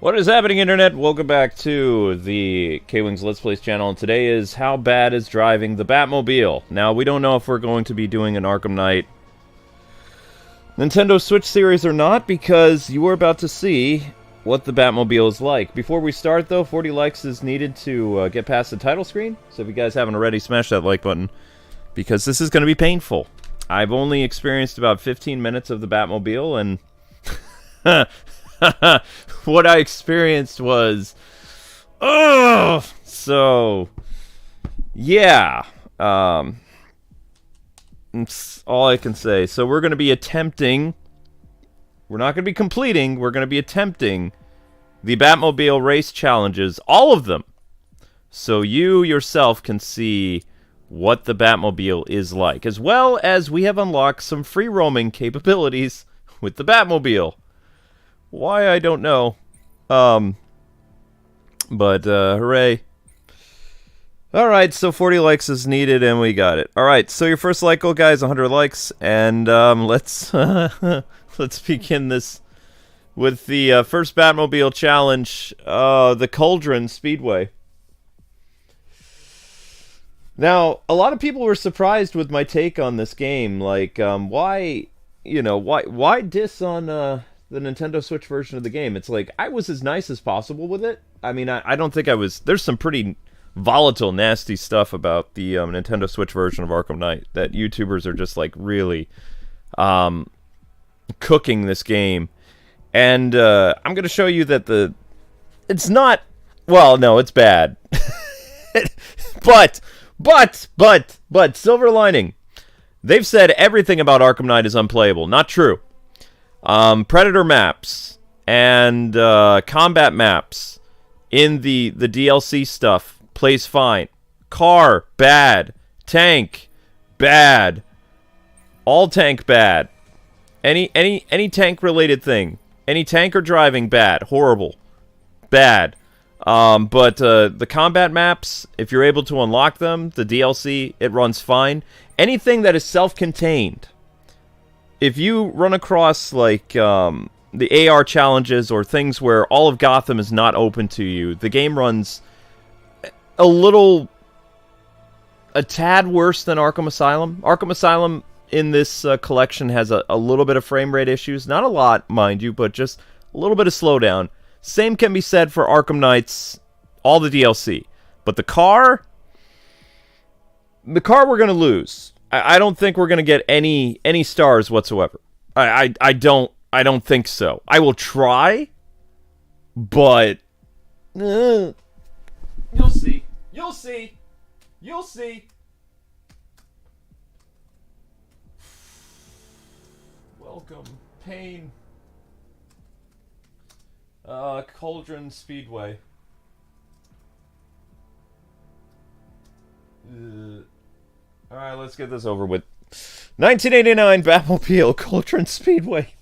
What is happening, Internet? Welcome back to the Kwingsletsplays channel, and today is how bad is driving the Batmobile. Now, we don't know if we're going to be doing an Arkham Knight Nintendo Switch series or not, because you are about to see what the Batmobile is like. Before we start, though, 40 likes is needed to get past the title screen, so if you guys haven't already, smash that like button, because this is going to be painful. I've only experienced about 15 minutes of the Batmobile, and... what I experienced was, so, yeah, that's all I can say. So we're going to be attempting, we're not going to be completing, we're going to be attempting the Batmobile race challenges, all of them, so you yourself can see what the Batmobile is like, as well as we have unlocked some free roaming capabilities with the Batmobile. Why, I don't know. But, hooray. Alright, so 40 likes is needed, and we got it. Alright, so your first like goal, guys, 100 likes, and, let's, let's begin this with the, first Batmobile challenge, the Caudron Speedway. Now, a lot of people were surprised with my take on this game, like, why, you know, why diss on, the Nintendo Switch version of the game? It's like, I was as nice as possible with it. I mean, I don't think I was... There's some pretty volatile, nasty stuff about the Nintendo Switch version of Arkham Knight that YouTubers are just, like, really cooking this game. And I'm going to show you that it's not... Well, no, it's bad. But, silver lining. They've said everything about Arkham Knight is unplayable. Not true. Predator maps and combat maps in the DLC stuff plays fine. Car, bad. Tank, bad. All tank, bad. Any tank related thing. Any tanker driving, bad. Horrible. Bad. But the combat maps, if you're able to unlock them, the DLC, it runs fine. Anything that is self-contained. If you run across, like, the AR challenges or things where all of Gotham is not open to you, the game runs a tad worse than Arkham Asylum. Arkham Asylum in this collection has a little bit of frame rate issues. Not a lot, mind you, but just a little bit of slowdown. Same can be said for Arkham Knight's, all the DLC. But the car we're going to lose. I don't think we're gonna get any stars whatsoever. I don't think so. I will try, but you'll see. You'll see. You'll see. Welcome, pain. Caudron Speedway. Alright, let's get this over with. 1989 Batmobile Caudron Speedway.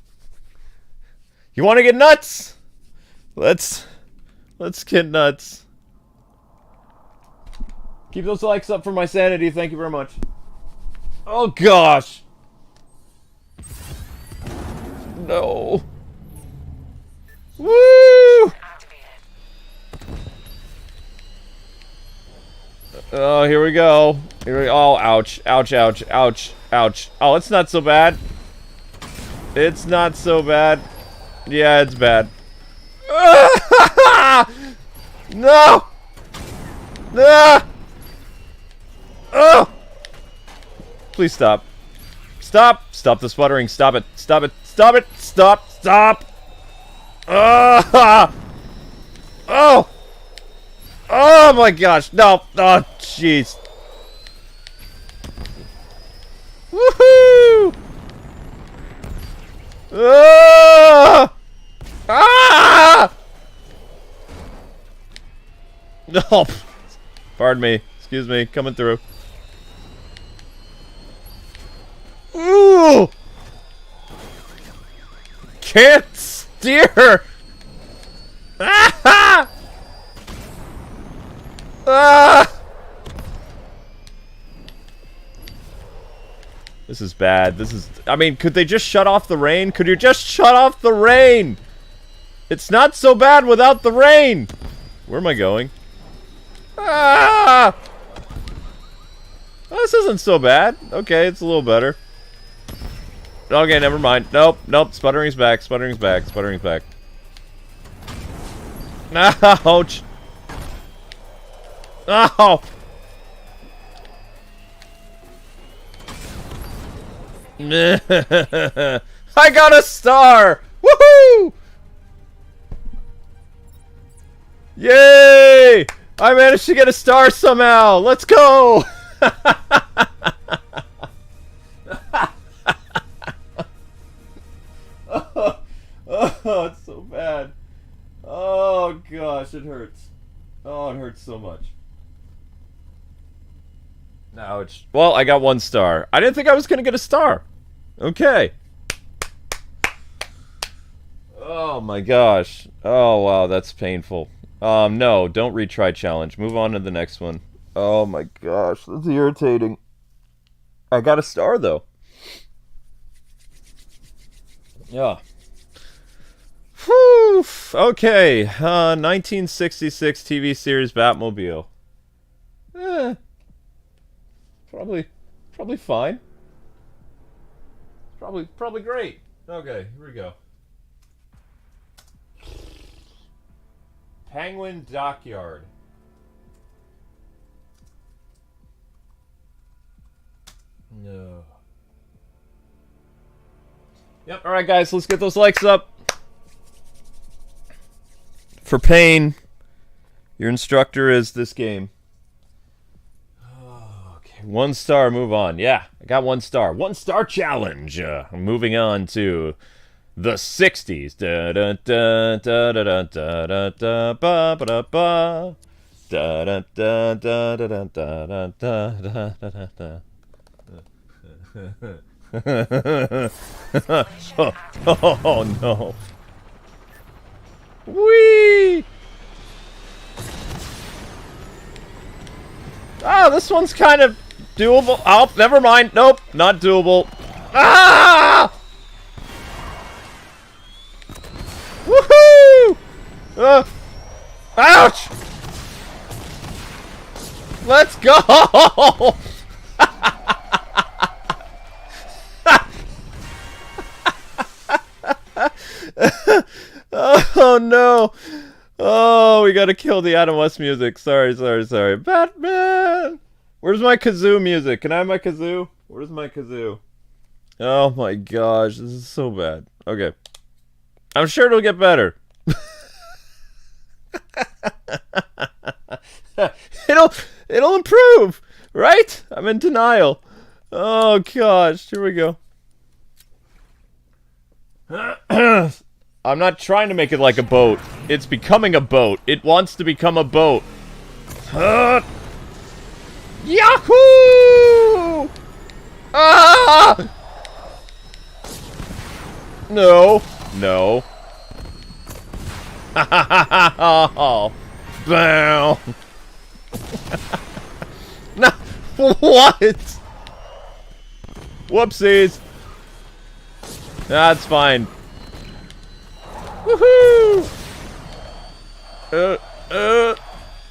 You want to get nuts? Let's get nuts. Keep those likes up for my sanity. Thank you very much. Oh gosh. No. Woo! Oh, here we go. Here we go. Oh, ouch. Ouch, ouch, ouch, ouch. Oh, it's not so bad. It's not so bad. Yeah, it's bad. No! No! Oh! Please stop. Stop! Stop the sputtering. Stop it. Stop it. Stop it. Stop. Stop! Oh! Oh my gosh, no! Oh, jeez. Woohoo! Ah! Ah! No! Pardon me. Excuse me. Coming through. Ooh! Can't steer! Ah! Ah! This is bad. This is... I mean, could they just shut off the rain? Could you just shut off the rain? It's not so bad without the rain! Where am I going? Ah! Well, this isn't so bad. Okay, it's a little better. Okay, never mind. Nope, nope. Sputtering's back, sputtering's back, sputtering's back. Ouch! Oh! I got a star! Woohoo! Yay! I managed to get a star somehow! Let's go! Oh, it's so bad. Oh gosh, it hurts. Oh, it hurts so much. Ouch. Well, I got 1 star. I didn't think I was gonna get a star. Okay. Oh my gosh. Oh wow, that's painful. No, don't retry challenge. Move on to the next one. Oh my gosh, that's irritating. I got a star though. Yeah. Whew. Okay. 1966 TV series Batmobile. Probably fine. Probably great. Okay, here we go. Penguin Dockyard. No. Yep, alright guys, let's get those likes up. For pain, your instructor is this game. Okay, 1 star, move on. Yeah, I got 1 star. 1 star challenge. Moving on to the 60s. Da da da da da da da da ba ba da ba. Da da da da da da da da da da. Oh no. Whee! Ah, this one's kind of doable. Oh, never mind. Nope, not doable. Ah! Woohoo! Ouch! Let's go! Oh no! Oh, we gotta kill the Adam West music. Sorry. Batman! Where's my kazoo music? Can I have my kazoo? Where's my kazoo? Oh my gosh, this is so bad. Okay. I'm sure it'll get better. It'll improve, right? I'm in denial. Oh gosh, here we go. I'm not trying to make it like a boat. It's becoming a boat. It wants to become a boat. Yahoo! Ah! No. No. Oh. Bow. No. What? Whoopsies. That's fine. Woohoo!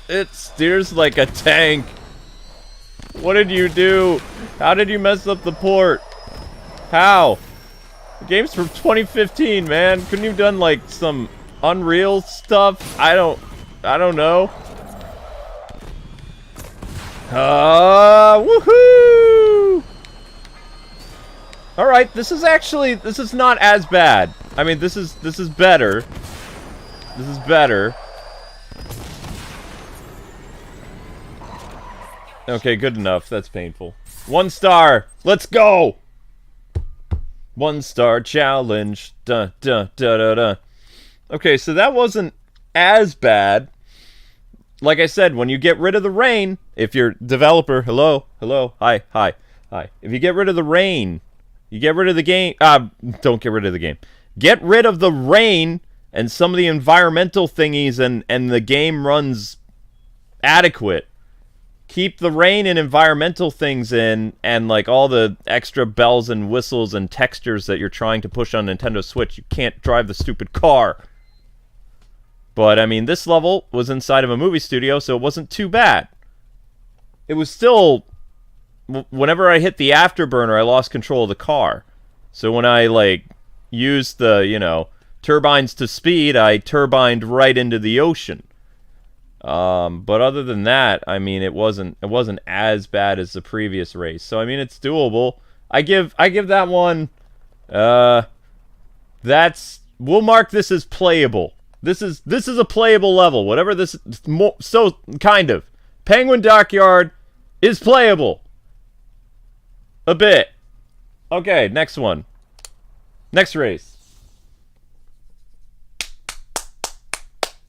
It steers like a tank. What did you do? How did you mess up the port? How? The game's from 2015, man. Couldn't you have done like some Unreal stuff? I don't know. Woohoo! Alright, this is not as bad. I mean, this is better. This is better. Okay, good enough. That's painful. 1 star. Let's go! 1 star challenge. Dun, dun, dun, dun, dun. Okay, so that wasn't as bad. Like I said, when you get rid of the rain, if you're developer, hello, hi. If you get rid of the rain, you get rid of the game. Don't get rid of the game. Get rid of the rain and some of the environmental thingies, and the game runs adequate. Keep the rain and environmental things in, and like all the extra bells and whistles and textures that you're trying to push on Nintendo Switch. You can't drive the stupid car. But, I mean, this level was inside of a movie studio, so it wasn't too bad. It was still... Whenever I hit the afterburner, I lost control of the car. So when I, like, used the, you know, turbines to speed, I turbined right into the ocean. But other than that, I mean, it wasn't as bad as the previous race. So I mean, it's doable. I give that one. We'll mark this as playable. This is a playable level. Whatever this so kind of. Penguin Dockyard is playable. A bit. Okay, next one. Next race.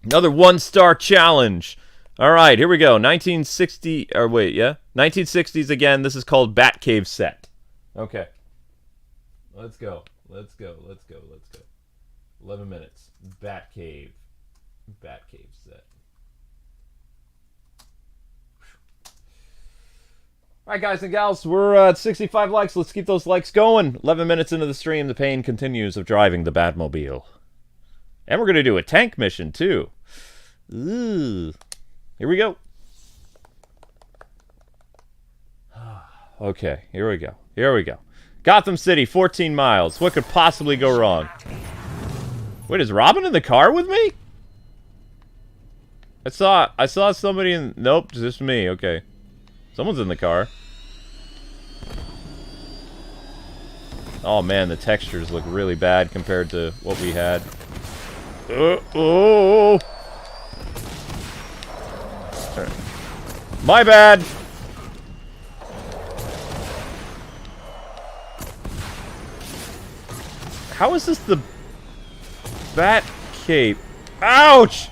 Another one-star challenge. All right, here we go. 1960... Or wait, yeah? 1960s again. This is called Batcave set. Okay. Let's go. Let's go. 11 minutes. Batcave. Batcave set. All right, guys and gals. We're at 65 likes. Let's keep those likes going. 11 minutes into the stream, the pain continues of driving the Batmobile. And we're going to do a tank mission, too. Ooh. Here we go. Okay, here we go. Gotham City, 14 miles. What could possibly go wrong? Wait, is Robin in the car with me? I saw somebody in... Nope, just me. Okay. Someone's in the car. Oh, man, the textures look really bad compared to what we had. Oh! My bad! How is this the Batcave? Ouch!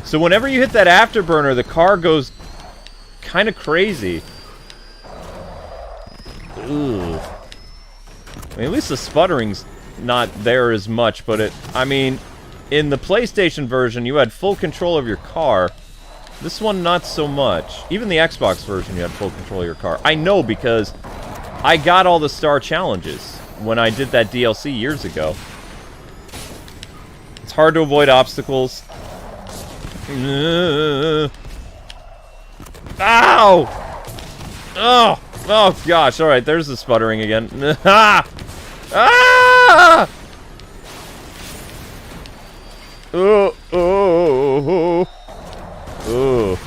So whenever you hit that afterburner, the car goes kind of crazy. Ooh. I mean, at least the sputtering's not there as much, but I mean, in the PlayStation version, you had full control of your car. This one, not so much. Even the Xbox version, you had full control of your car. I know, because I got all the star challenges when I did that DLC years ago. It's hard to avoid obstacles. Ow! Oh! Oh, gosh. Alright, there's the sputtering again. Ah! Oh, oh, oh.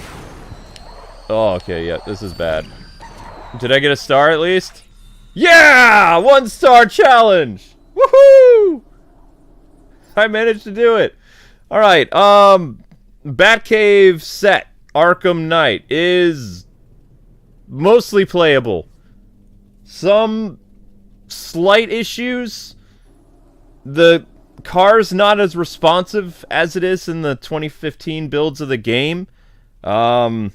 Oh, okay, yeah, this is bad. Did I get a star at least? Yeah! 1-star challenge! Woohoo! I managed to do it. Alright, Batcave set, Arkham Knight, is mostly playable. Some slight issues. The car's not as responsive as it is in the 2015 builds of the game. As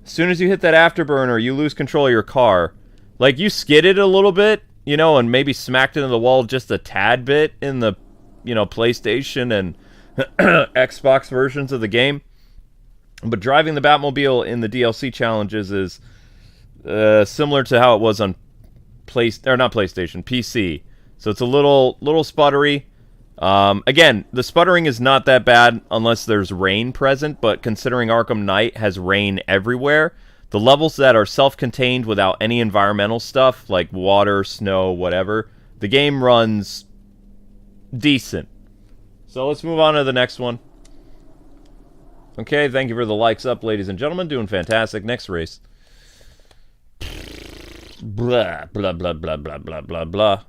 soon as you hit that afterburner, you lose control of your car. Like, you skidded a little bit, you know, and maybe smacked into the wall just a tad bit in the, you know, PlayStation and Xbox versions of the game. But driving the Batmobile in the DLC challenges is similar to how it was on PC. So it's a little sputtery. Again, the sputtering is not that bad unless there's rain present, but considering Arkham Knight has rain everywhere, the levels that are self-contained without any environmental stuff, like water, snow, whatever, the game runs decent. So let's move on to the next one. Okay, thank you for the likes up, ladies and gentlemen. Doing fantastic. Next race. Blah, blah, blah, blah, blah, blah, blah, blah.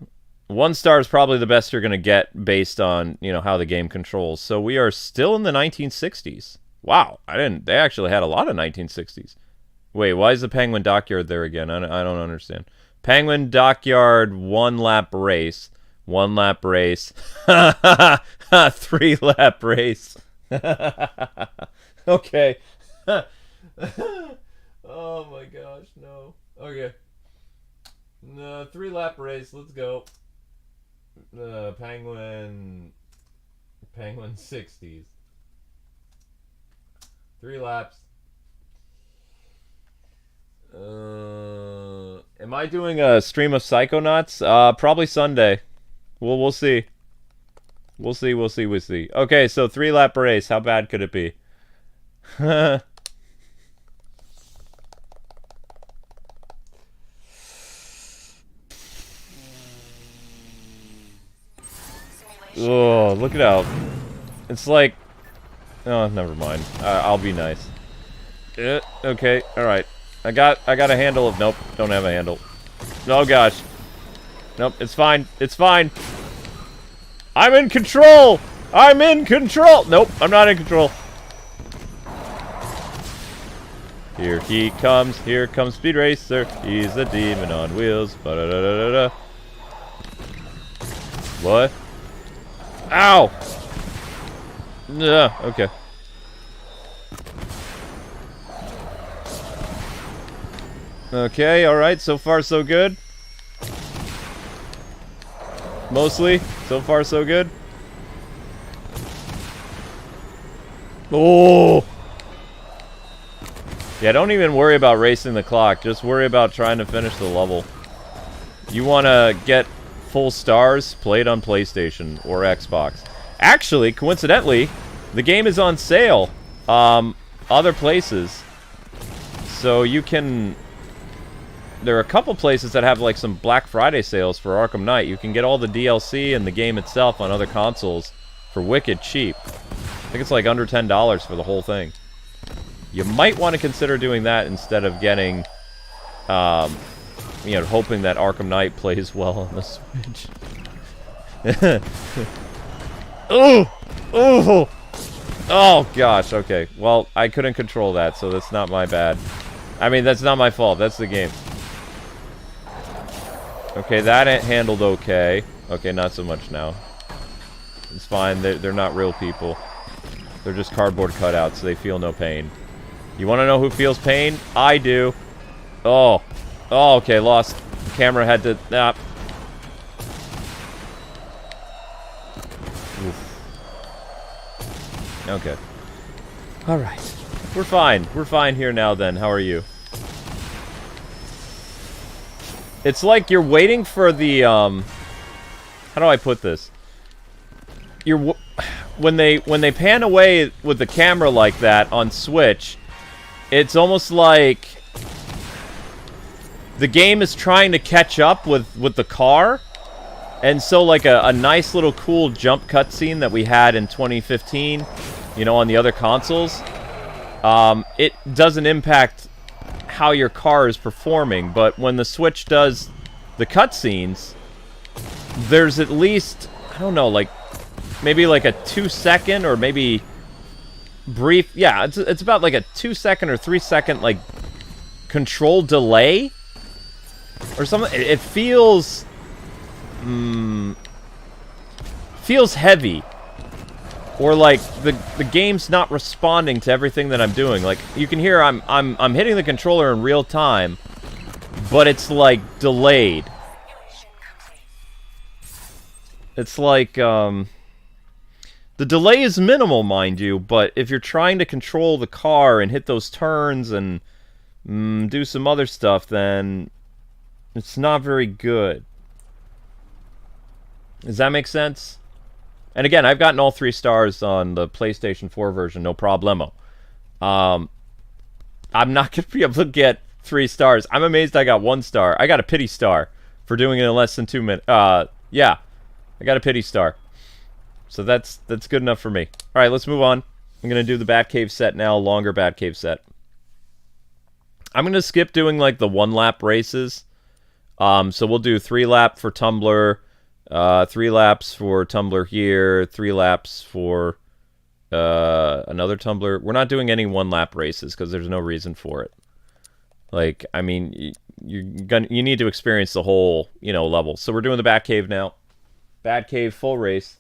1 star is probably the best you're going to get based on, you know, how the game controls. So we are still in the 1960s. Wow, they actually had a lot of 1960s. Wait, why is the Penguin Dockyard there again? I don't understand. Penguin Dockyard 1-lap race. 1-lap race. 3-lap race. Okay. Oh my gosh, no. Okay. No, 3-lap race, let's go. Penguin 60s. 3 laps. Am I doing a stream of Psychonauts? Probably Sunday. We'll see. We'll see, we'll see, we'll see. Okay, so 3-lap race. How bad could it be? Oh, look it out. It's like... Oh, never mind. I'll be nice. Okay, alright. I got a handle of... Nope, don't have a handle. Oh, gosh. Nope, it's fine. It's fine. I'm in control! I'm in control! Nope, I'm not in control. Here he comes. Here comes Speed Racer. He's a demon on wheels. Ba-da-da-da-da-da. What? Ow! Yeah, okay. Okay, alright, so far so good. Mostly, so far so good. Oh! Yeah, don't even worry about racing the clock. Just worry about trying to finish the level. You want to get full stars? Play it on PlayStation or Xbox. Actually, coincidentally, the game is on sale. Other places. So you can... There are a couple places that have like some Black Friday sales for Arkham Knight. You can get all the DLC and the game itself on other consoles for wicked cheap. I think it's like under $10 for the whole thing. You might want to consider doing that instead of getting, you know, hoping that Arkham Knight plays well on the Switch. Oh! Oh! Oh, gosh, okay. Well, I couldn't control that, so that's not my bad. I mean, that's not my fault. That's the game. Okay, that handled okay. Okay, not so much now. It's fine. They're not real people. They're just cardboard cutouts, so they feel no pain. You want to know who feels pain? I do. Oh. Oh, okay, lost. The camera had to... Oof. Okay. Alright. We're fine. We're fine here now then. How are you? It's like you're waiting for the, how do I put this? When they pan away with the camera like that on Switch, it's almost like the game is trying to catch up with the car. And so like a nice little cool jump cutscene that we had in 2015, you know, on the other consoles, it doesn't impact how your car is performing, but when the Switch does the cutscenes, there's at least, I don't know, like maybe like a 2-second or maybe brief, yeah, it's about like a 2-second or 3-second like control delay or something. It feels feels heavy, or like the game's not responding to everything that I'm doing. Like you can hear I'm hitting the controller in real time, but it's like delayed. It's like the delay is minimal, mind you, but if you're trying to control the car and hit those turns and do some other stuff, then it's not very good. Does that make sense? And again, I've gotten all 3 stars on the PlayStation 4 version, no problemo. I'm not going to be able to get 3 stars. I'm amazed I got 1 star. I got a pity star for doing it in less than 2 minutes. Yeah, I got a pity star. So that's good enough for me. All right, let's move on. I'm going to do the Batcave set now, longer Batcave set. I'm going to skip doing like the 1-lap races. So we'll do 3-lap for Tumbler, 3 laps for Tumbler here, 3 laps for another Tumbler. We're not doing any 1-lap races because there's no reason for it. Like, I mean, you need to experience the whole, you know, level. So we're doing the Batcave now. Batcave full race.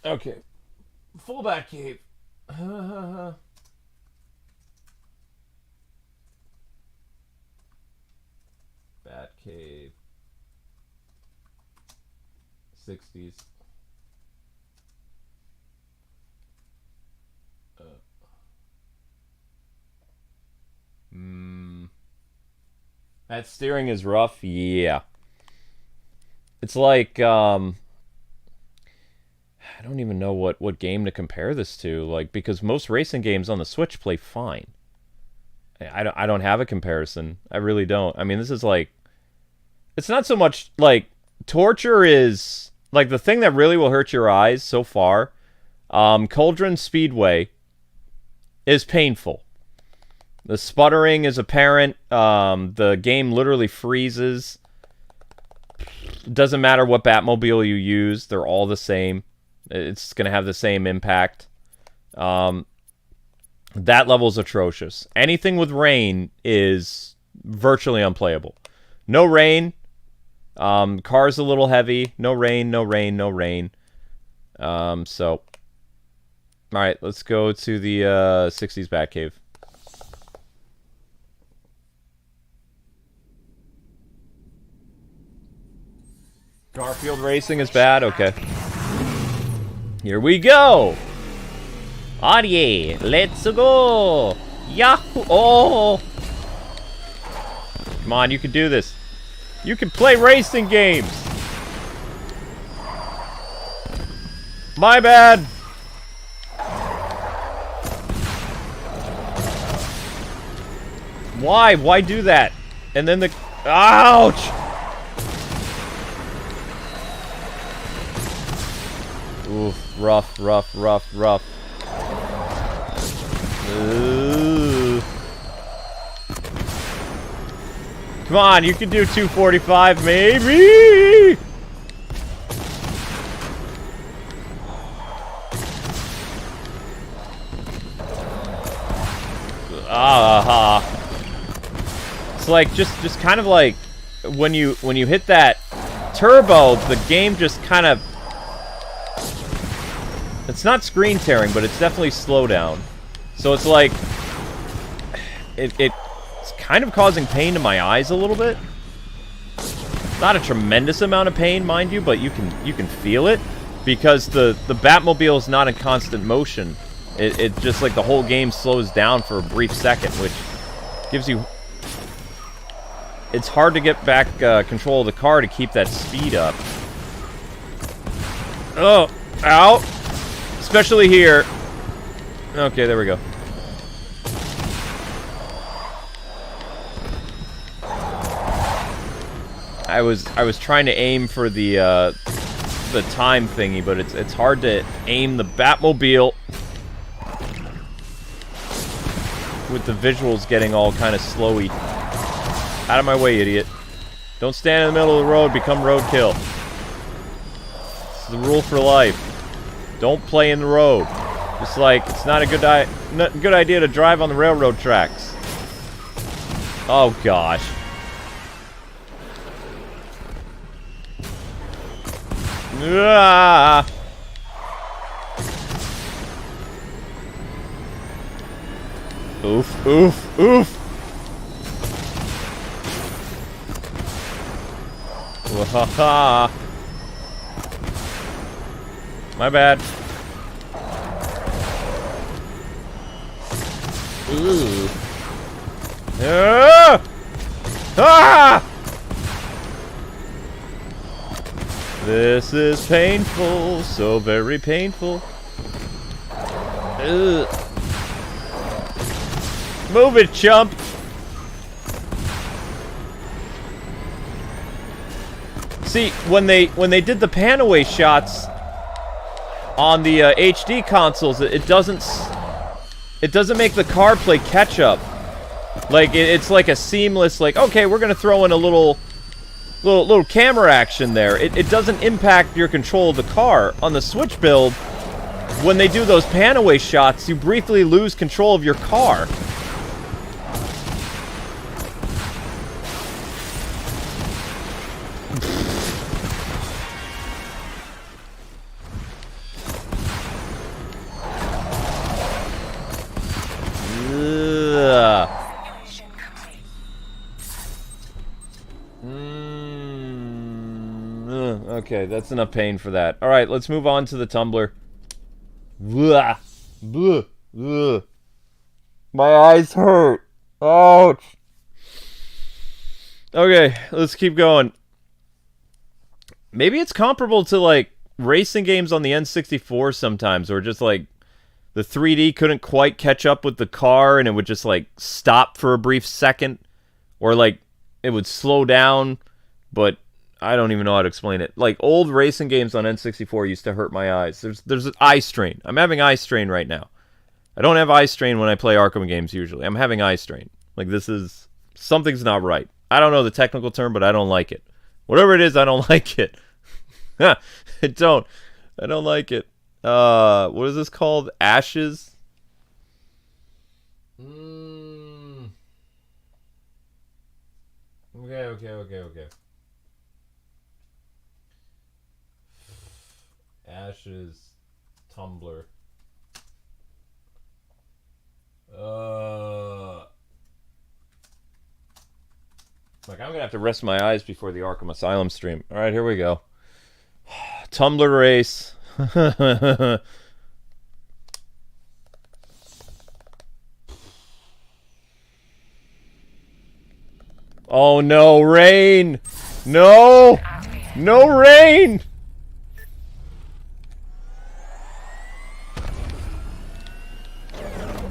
Okay. Full Batcave. Batcave. 60s. That steering is rough. Yeah. It's like, I don't even know what game to compare this to. Like, because most racing games on the Switch play fine. I don't have a comparison. I really don't. I mean, this is like... It's not so much, like... Torture is... Like, the thing that really will hurt your eyes so far... Caudron Speedway is painful. The sputtering is apparent. The game literally freezes. Doesn't matter what Batmobile you use. They're all the same. It's going to have the same impact. That level's atrocious. Anything with rain is virtually unplayable. No rain. Car's a little heavy. No rain, no rain, no rain. So... Alright, let's go to the 60s Batcave. Garfield racing is bad? Okay. Here we go! Audie, let's go! Yahoo! Oh! Come on, you can do this. You can play racing games! My bad! Why? Why do that? And then the... Ouch! Oof. Rough, rough, rough, rough. Ooh. Come on, you can do 245, maybe! Aha. It's like just kind of like when you hit that turbo, the game just kind of, it's not screen tearing, but it's definitely slowdown. So it's like it's kind of causing pain to my eyes a little bit. Not a tremendous amount of pain, mind you, but you can feel it because the Batmobile is not in constant motion. It just like the whole game slows down for a brief second, which gives you... It's hard to get back control of the car to keep that speed up. Oh, ow! Especially here. Okay, there we go. I was trying to aim for the time thingy, but it's hard to aim the Batmobile with the visuals getting all kind of slowy. Out of my way, idiot. Don't stand in the middle of the road, become roadkill. It's the rule for life. Don't play in the road. Just like, it's not a good idea to drive on the railroad tracks. Oh, gosh. Ah! Oof, oof, oof! Wahaha! My bad. Ooh. Ah! Ah! This is painful, so very painful. Ugh. Move it, chump! See, when they did the pan away shots on the HD consoles, it doesn't make the car play catch up. Like it's like a seamless, like, okay, we're gonna throw in a little camera action there. It doesn't impact your control of the car. On the Switch build, when they do those pan away shots, you briefly lose control of your car. Okay, that's enough pain for that. Alright, let's move on to the Tumbler. Blah. Blah. Blah. My eyes hurt. Ouch. Okay, let's keep going. Maybe it's comparable to, like, racing games on the N64 sometimes, or just, like, the 3D couldn't quite catch up with the car, and it would just, like, stop for a brief second. Or, like, it would slow down, but I don't even know how to explain it. Like, old racing games on N64 used to hurt my eyes. There's an eye strain. I'm having eye strain right now. I don't have eye strain when I play Arkham games usually. I'm having eye strain. Like, this is... something's not right. I don't know the technical term, but I don't like it. Whatever it is, I don't like it. I don't like it. What is this called? Ashes? Okay. Ashes. Tumbler. Like, I'm gonna have to rest my eyes before the Arkham Asylum stream. Alright, here we go. Tumbler race. Oh no, rain! No! No rain!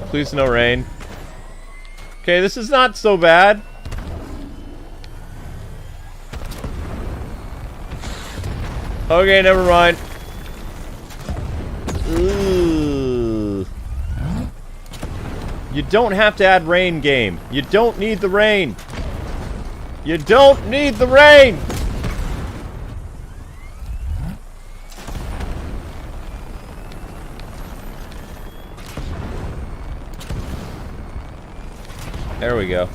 Please no rain. Okay, this is not so bad. Okay, never mind. Ooh. You don't have to add rain, game. You don't need the rain. You don't need the rain! There we go.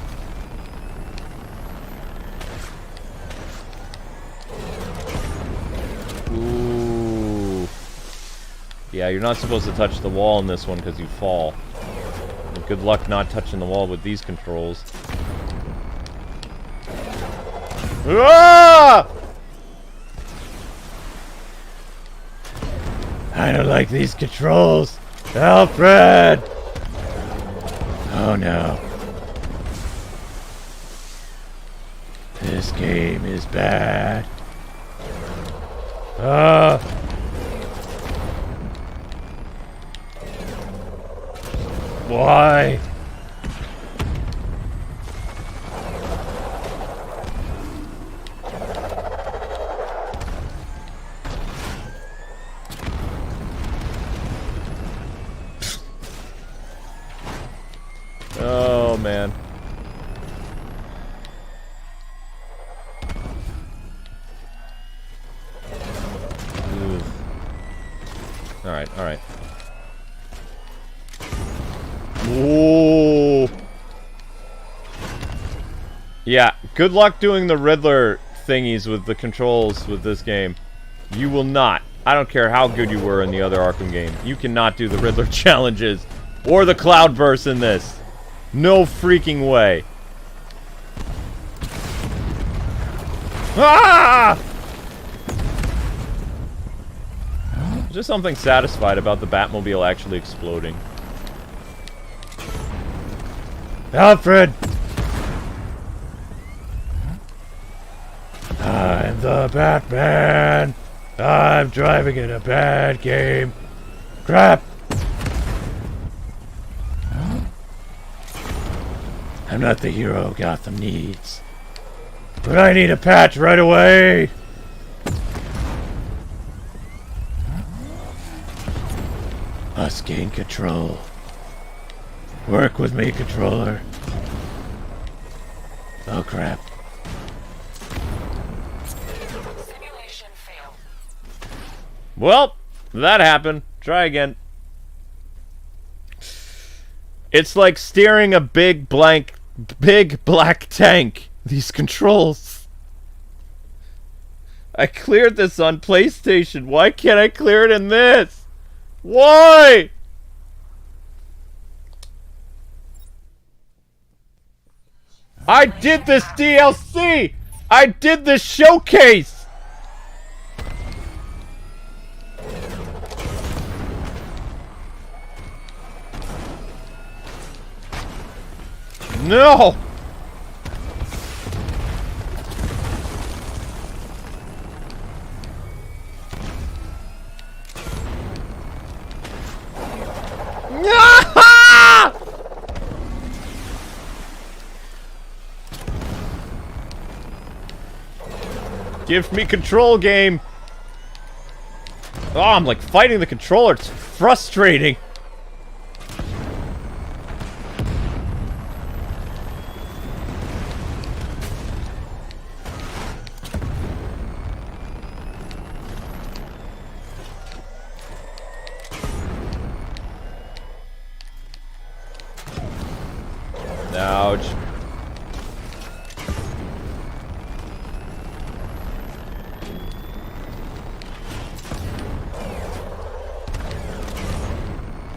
Ooh. Yeah, you're not supposed to touch the wall in this one because you fall. And good luck not touching the wall with these controls. Ah! I don't like these controls. Alfred! Oh no. This game is bad. Why? Oh man. Alright. Ooh. Yeah, good luck doing the Riddler thingies with the controls with this game. You will not. I don't care how good you were in the other Arkham game. You cannot do the Riddler challenges or the Cloudburst in this. No freaking way. Ah! There's just something satisfied about the Batmobile actually exploding. Alfred! I'm the Batman! I'm driving in a bad game. Crap! I'm not the hero Gotham needs. But I need a patch right away! Must gain control. Work with me, controller. Oh crap. Simulation failed. Well, that happened. Try again. It's like steering a big black tank. These controls. I cleared this on PlayStation. Why can't I clear it in this? Why? I did this DLC! I did this showcase! No! Give me control, game! Oh, I'm like fighting the controller. It's frustrating. Ouch.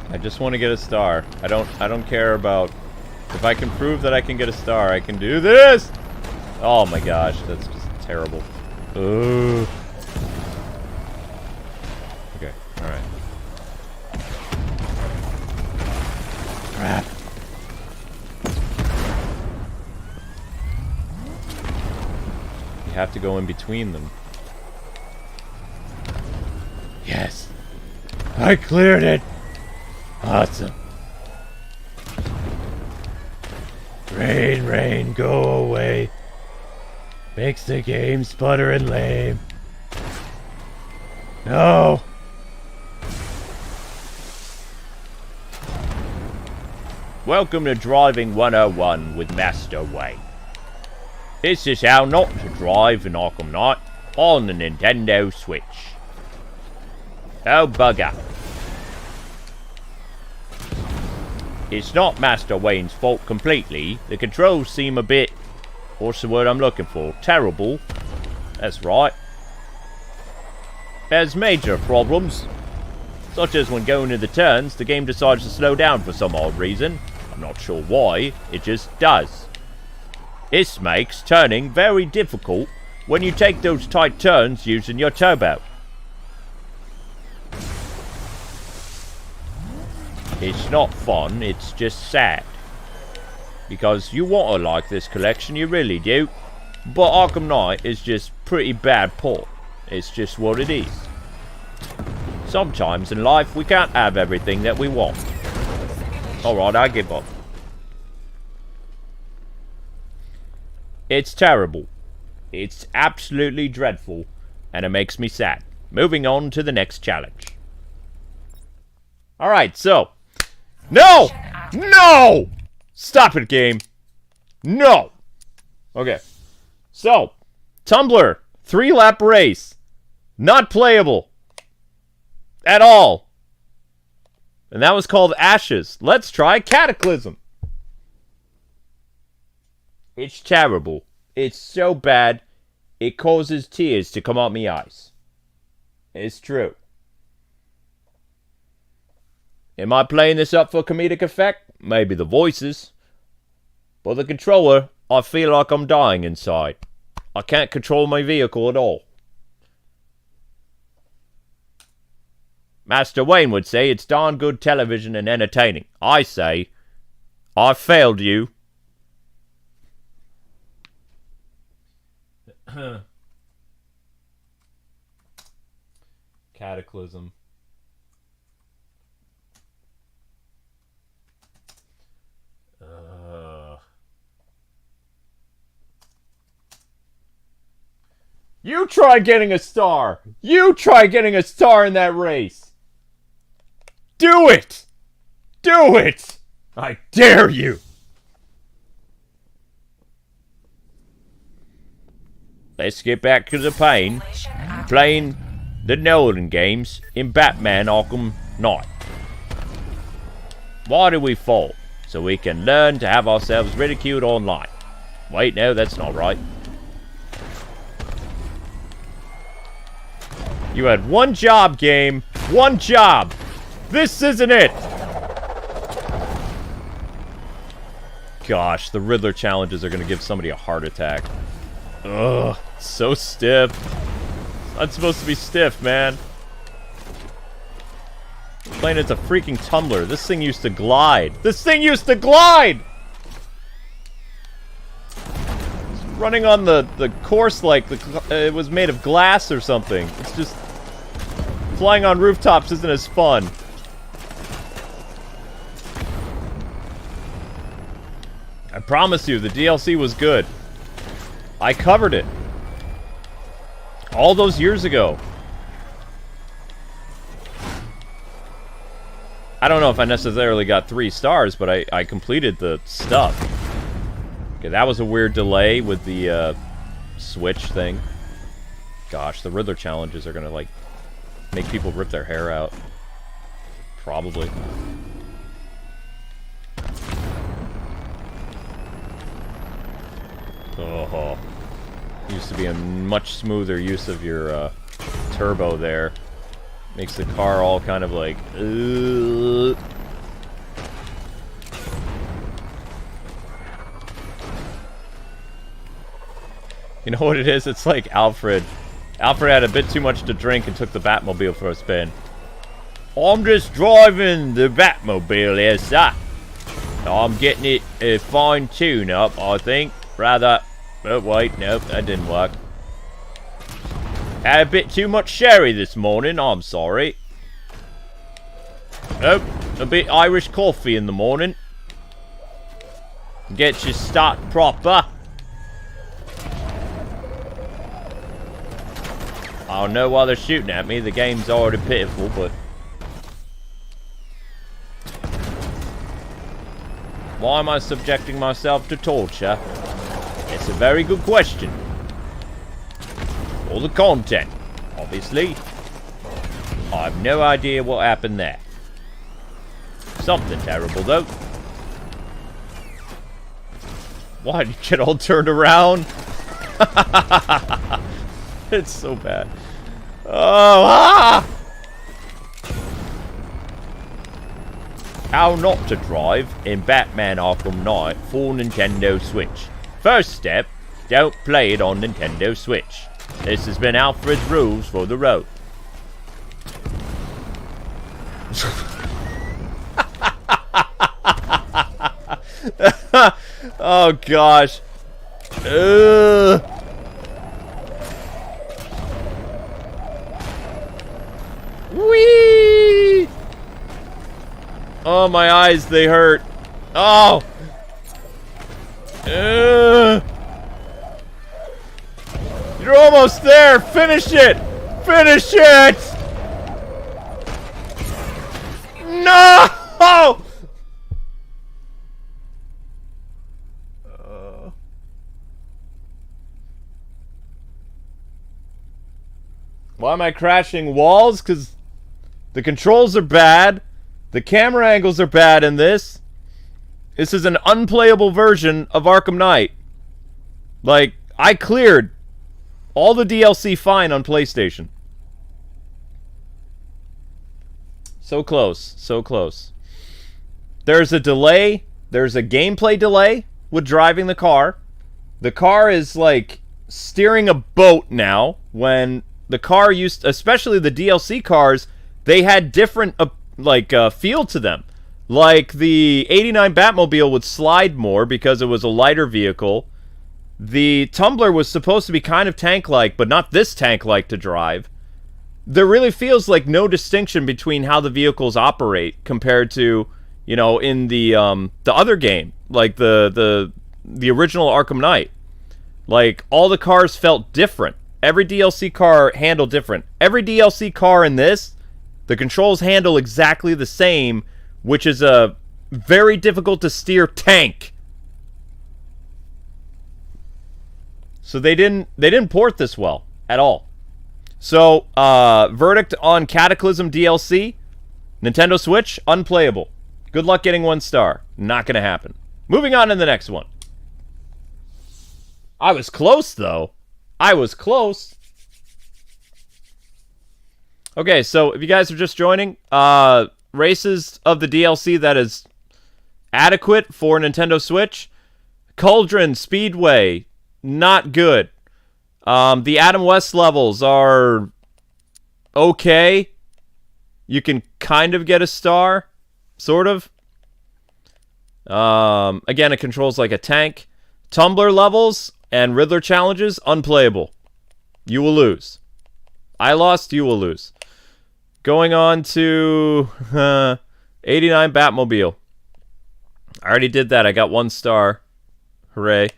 I just want to get a star. I don't care about... If I can prove that I can get a star, I can do this! Oh my gosh, that's just terrible. Ugh. Okay, alright. Crap. You have to go in between them. Yes! I cleared it! Awesome. Rain, rain, go away. Makes the game sputter and lame. No! Welcome to Driving 101 with Master Wayne. This is how not to drive in Arkham Knight on the Nintendo Switch. Oh bugger. It's not Master Wayne's fault completely. The controls seem a bit... What's the word I'm looking for? Terrible. That's right. There's major problems. Such as when going into turns, the game decides to slow down for some odd reason. I'm not sure why. It just does. This makes turning very difficult when you take those tight turns using your turbo. It's not fun, it's just sad. Because you want to like this collection, you really do. But Arkham Knight is just pretty bad port. It's just what it is. Sometimes in life we can't have everything that we want. Alright, I give up. It's terrible. It's absolutely dreadful. And it makes me sad. Moving on to the next challenge. Alright, so... No! No! Stop it, game. No! Okay. So, Tumbler. 3-lap race. Not playable. At all. And that was called Ashes. Let's try Cataclysm. It's terrible. It's so bad, it causes tears to come out my eyes. It's true. Am I playing this up for comedic effect? Maybe the voices. But the controller, I feel like I'm dying inside. I can't control my vehicle at all. Master Wayne would say it's darn good television and entertaining. I say, I failed you. Cataclysm. You try getting a star! You try getting a star in that race! Do it! Do it! I dare you! Let's get back to the pain. Playing the Nolan games in Batman Arkham Knight. Why do we fall? So we can learn to have ourselves ridiculed online. Wait, no, that's not right. You had one job, game. One job. This isn't it. Gosh, the Riddler challenges are going to give somebody a heart attack. Ugh, so stiff. It's not supposed to be stiff, man. Playing as a freaking Tumbler. This thing used to glide. This thing used to glide! It's running on the course like it was made of glass or something. It's just... Flying on rooftops isn't as fun. I promise you, the DLC was good. I covered it. All those years ago. I don't know if I necessarily got 3 stars, but I completed the stuff. Okay, that was a weird delay with the switch thing. Gosh, the Riddler challenges are gonna, like, make people rip their hair out. Probably. Oh. Used to be a much smoother use of your turbo there. Makes the car all kind of like... You know what it is? It's like Alfred. Alfred had a bit too much to drink and took the Batmobile for a spin. I'm just driving the Batmobile here, sir. I'm getting it a fine tune up, I think. Rather... Oh, wait, nope, that didn't work. Had a bit too much sherry this morning, I'm sorry. Oh, a bit Irish coffee in the morning. Get you start proper. I don't know why they're shooting at me. The game's already pitiful, but... Why am I subjecting myself to torture? It's a very good question. All the content, obviously. I have no idea what happened there. Something terrible, though. Why did you get all turned around? It's so bad. Oh, ah! How not to drive in Batman Arkham Knight for Nintendo Switch. First step, don't play it on Nintendo Switch. This has been Alfred's rules for the road. Oh gosh. Whee! Oh, my eyes, they hurt. Oh! You're almost there! Finish it! Finish it! No! Why am I crashing walls? Because the controls are bad. The camera angles are bad in this. This is an unplayable version of Arkham Knight. Like, I cleared all the DLC fine on PlayStation. So close. So close. There's a delay. There's a gameplay delay with driving the car. The car is, like, steering a boat now. When the car used... Especially the DLC cars, they had different, feel to them. Like, the 89 Batmobile would slide more because it was a lighter vehicle. The Tumbler was supposed to be kind of tank-like, but not this tank-like to drive. There really feels like no distinction between how the vehicles operate compared to, you know, in the other game. Like, the original Arkham Knight. Like, all the cars felt different. Every DLC car handled different. Every DLC car in this, the controls handle exactly the same, which is a very difficult to steer tank. So they didn't port this well at all. So verdict on Cataclysm DLC, Nintendo Switch, unplayable. Good luck getting 1 star. Not gonna happen. Moving on to the next one. I was close though. I was close. Okay, so if you guys are just joining, races of the DLC that is adequate for Nintendo Switch. Caudron Speedway, not good. The Adam West levels are okay. You can kind of get a star, sort of. Again, it controls like a tank. Tumbler levels and Riddler challenges, unplayable. You will lose. I lost, you will lose. Going on to 89 Batmobile. I already did that. I got 1 star. Hooray.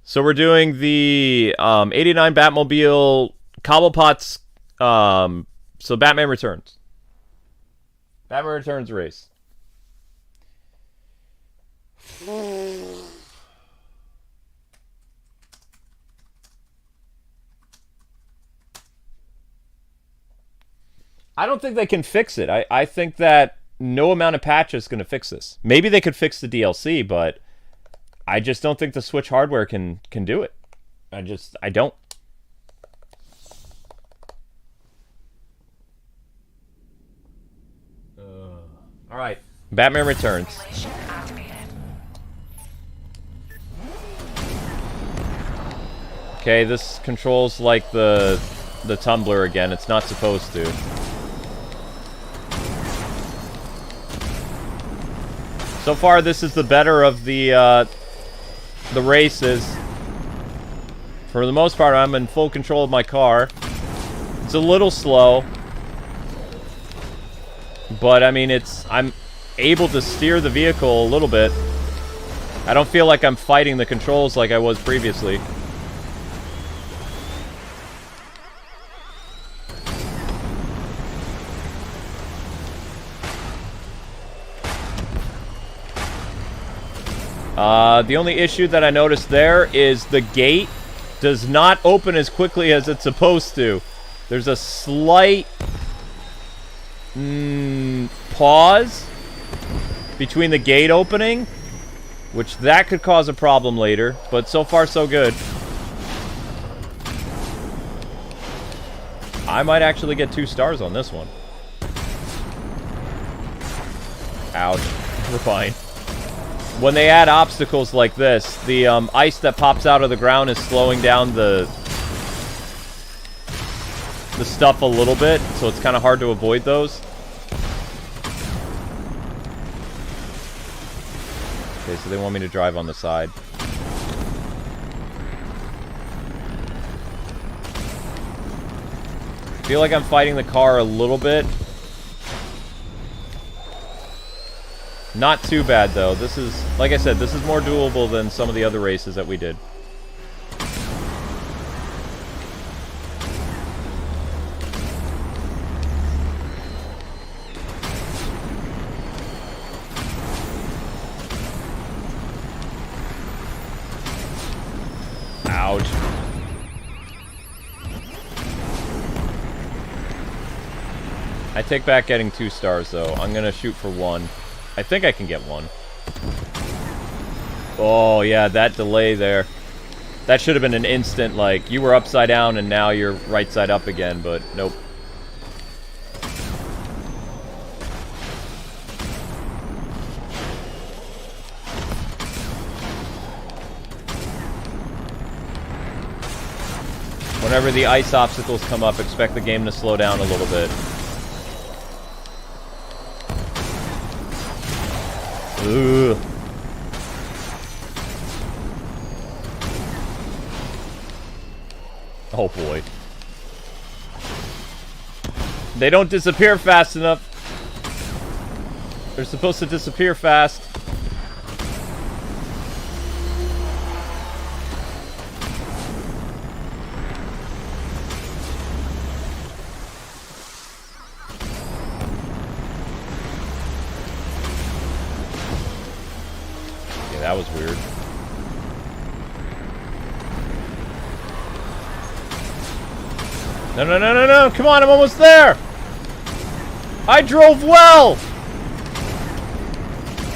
So we're doing the 89 Batmobile Cobblepot's, so Batman Returns. Batman Returns race. I don't think they can fix it. I think that no amount of patches is going to fix this. Maybe they could fix the DLC, but I just don't think the Switch hardware can do it. I don't. All right, Batman Returns. Okay, this controls like the Tumbler again. It's not supposed to. So far, this is the better of the races. For the most part, I'm in full control of my car. It's a little slow. But, I mean, I'm able to steer the vehicle a little bit. I don't feel like I'm fighting the controls like I was previously. The only issue that I noticed there is the gate does not open as quickly as it's supposed to. There's a slight pause between the gate opening, which that could cause a problem later, but so far so good. I might actually get 2 stars on this one. Ouch. We're fine. When they add obstacles like this, the ice that pops out of the ground is slowing down the stuff a little bit, so it's kind of hard to avoid those. Okay, so they want me to drive on the side. I feel like I'm fighting the car a little bit. Not too bad, though. This is, like I said, this is more doable than some of the other races that we did. Ouch. I take back getting 2 stars, though. I'm gonna shoot for 1. I think I can get 1. Oh, yeah, that delay there. That should have been an instant, like, you were upside down and now you're right side up again, but nope. Whenever the ice obstacles come up, expect the game to slow down a little bit. Ugh. Oh boy. They don't disappear fast enough. They're supposed to disappear fast. That was weird. No, no, no, no, no! Come on, I'm almost there! I drove well!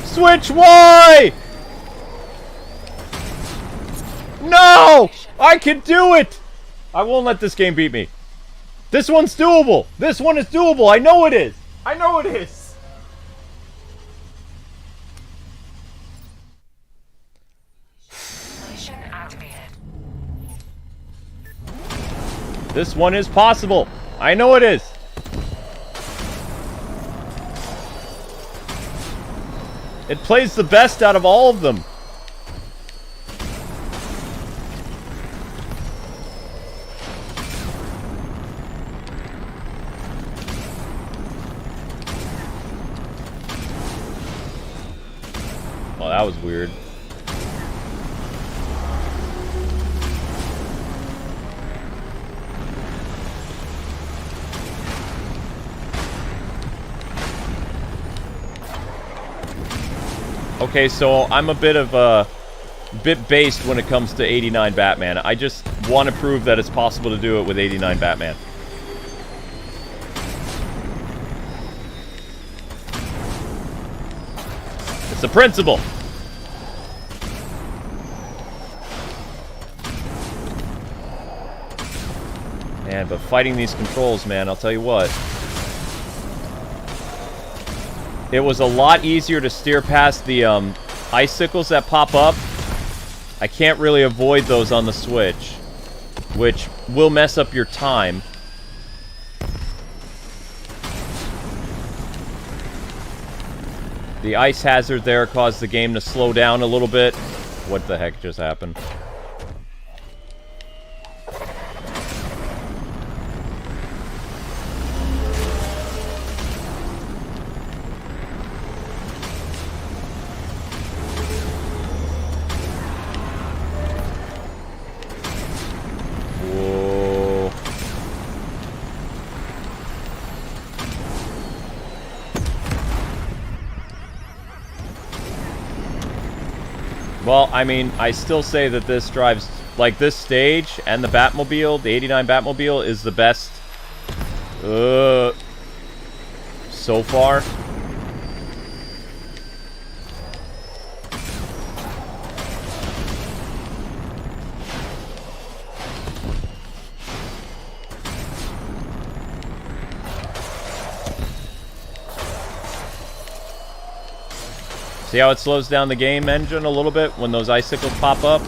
Switch Y! No! I can do it! I won't let this game beat me. This one's doable! This one is doable! I know it is! I know it is! This one is possible. I know it is. It plays the best out of all of them. Oh, that was weird. Okay, so I'm a bit based when it comes to 89 Batman. I just want to prove that it's possible to do it with 89 Batman. It's the principle. Man, but fighting these controls, man, I'll tell you what. It was a lot easier to steer past the icicles that pop up. I can't really avoid those on the Switch, which will mess up your time. The ice hazard there caused the game to slow down a little bit. What the heck just happened? Well, I mean, I still say that this drives, like, this stage and the Batmobile, the 89 Batmobile, is the best, so far. See how it slows down the game engine a little bit when those icicles pop up?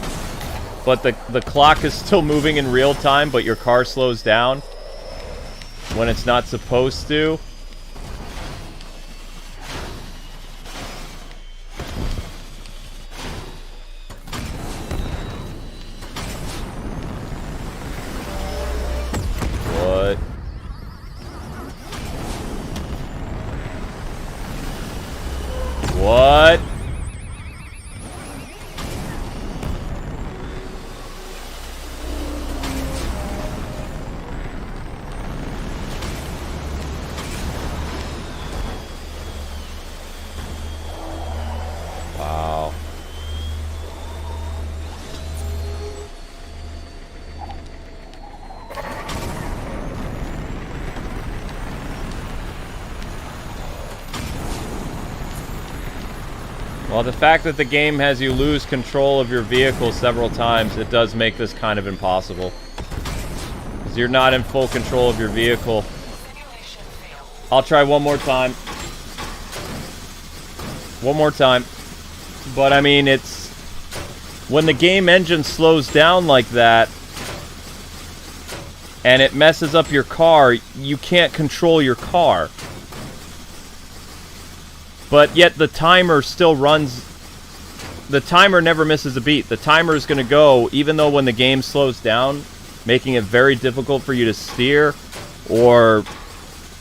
But the clock is still moving in real time, but your car slows down when it's not supposed to. What? What? Wow. Well, the fact that the game has you lose control of your vehicle several times, it does make this kind of impossible. Because you're not in full control of your vehicle. I'll try one more time. One more time. But, I mean, it's... when the game engine slows down like that, and it messes up your car, you can't control your car. But yet the timer still runs. The timer never misses a beat. The timer is going to go, even though when the game slows down, making it very difficult for you to steer or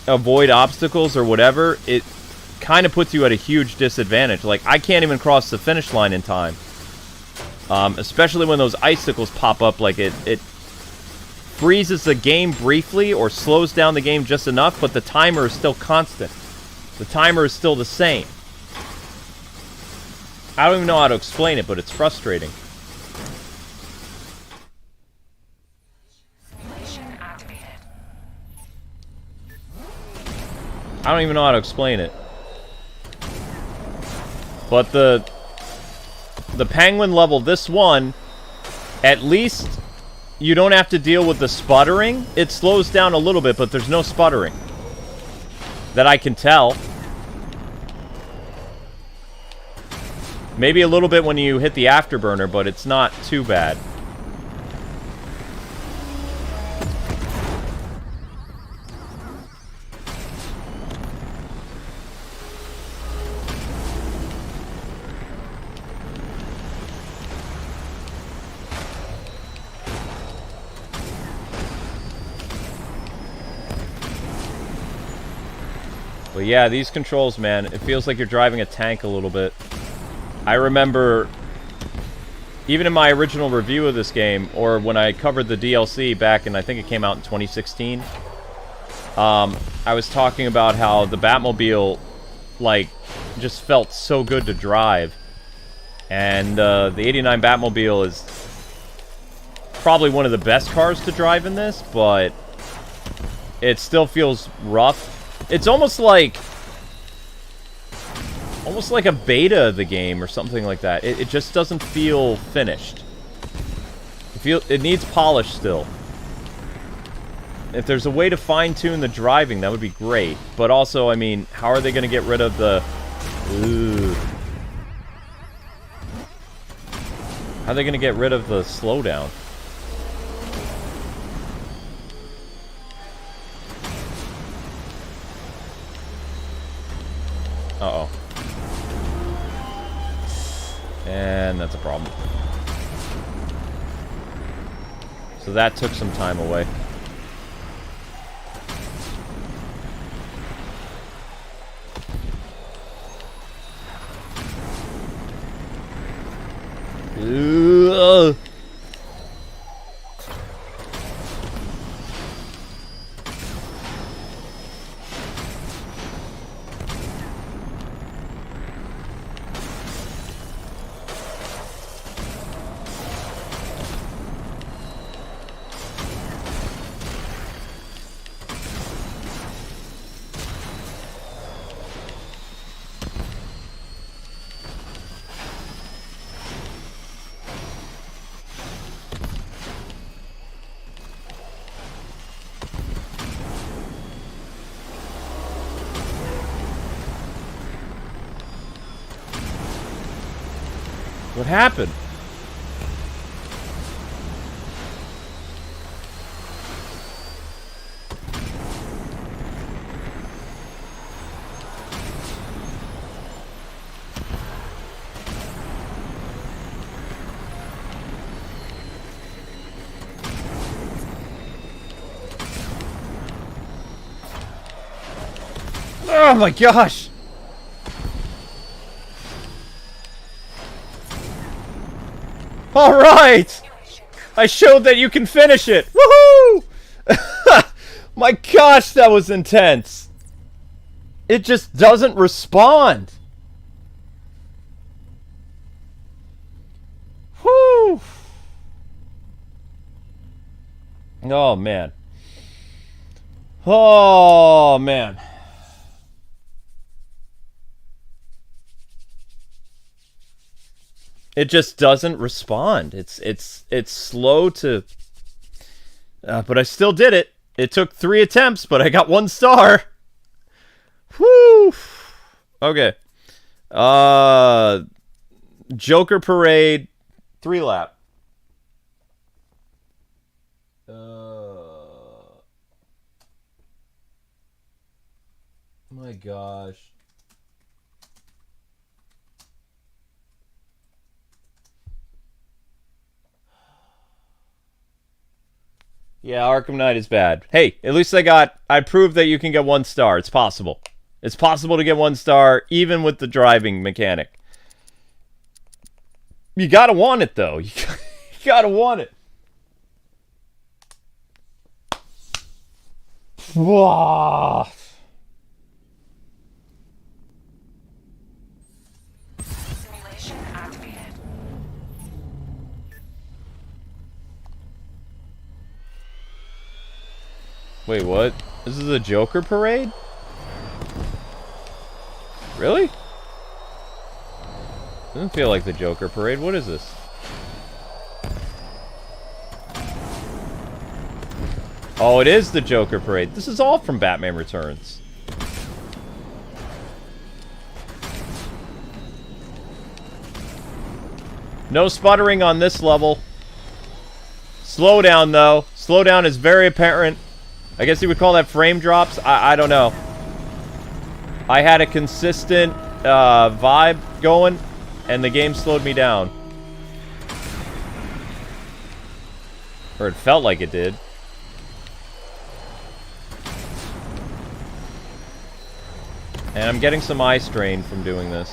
avoid obstacles or whatever, it kind of puts you at a huge disadvantage. Like, I can't even cross the finish line in time. Especially when those icicles pop up, like it freezes the game briefly or slows down the game just enough, but the timer is still constant. The timer is still the same. I don't even know how to explain it, but it's frustrating. I don't even know how to explain it. But the Penguin level, this one, at least you don't have to deal with the sputtering. It slows down a little bit, but there's no sputtering that I can tell. Maybe a little bit when you hit the afterburner, but it's not too bad. But yeah, these controls, man, it feels like you're driving a tank a little bit. I remember, even in my original review of this game, or when I covered the DLC back in, I think it came out in 2016, I was talking about how the Batmobile, like, just felt so good to drive. And the 89 Batmobile is probably one of the best cars to drive in this, but it still feels rough. It's almost like a beta of the game or something like that. It just doesn't feel finished. It needs polish still. If there's a way to fine-tune the driving, that would be great. But also, I mean, how are they going to get rid of the... Ooh. How are they going to get rid of the slowdown? Uh-oh. And that's a problem. So that took some time away. Ugh. What happened? Oh my gosh! Alright! I showed that you can finish it! Woohoo! My gosh, that was intense! It just doesn't respond! Whew! Oh, man. Oh, man. It just doesn't respond. It's slow to... but I still did it. It took 3 attempts, but I got 1 star. Whew. Okay. Joker Parade 3-lap. My gosh. Yeah, Arkham Knight is bad. Hey, at least I proved that you can get 1 star. It's possible. It's possible to get 1 star, even with the driving mechanic. You gotta want it, though. You gotta want it. Whoa. Simulation activated. Wait, what? This is a Joker parade? Really? Doesn't feel like the Joker parade. What is this? Oh, it is the Joker parade. This is all from Batman Returns. No sputtering on this level. Slowdown, though. Slowdown is very apparent. I guess you would call that frame drops. I don't know. I had a consistent vibe going, and the game slowed me down. Or it felt like it did. And I'm getting some eye strain from doing this.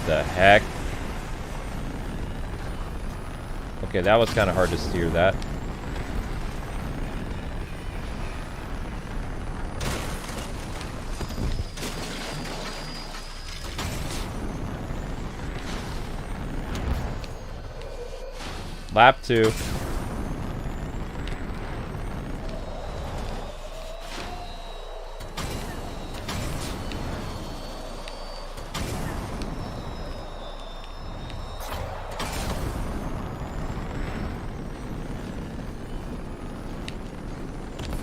The heck? Okay, that was kind of hard to steer that. Lap 2.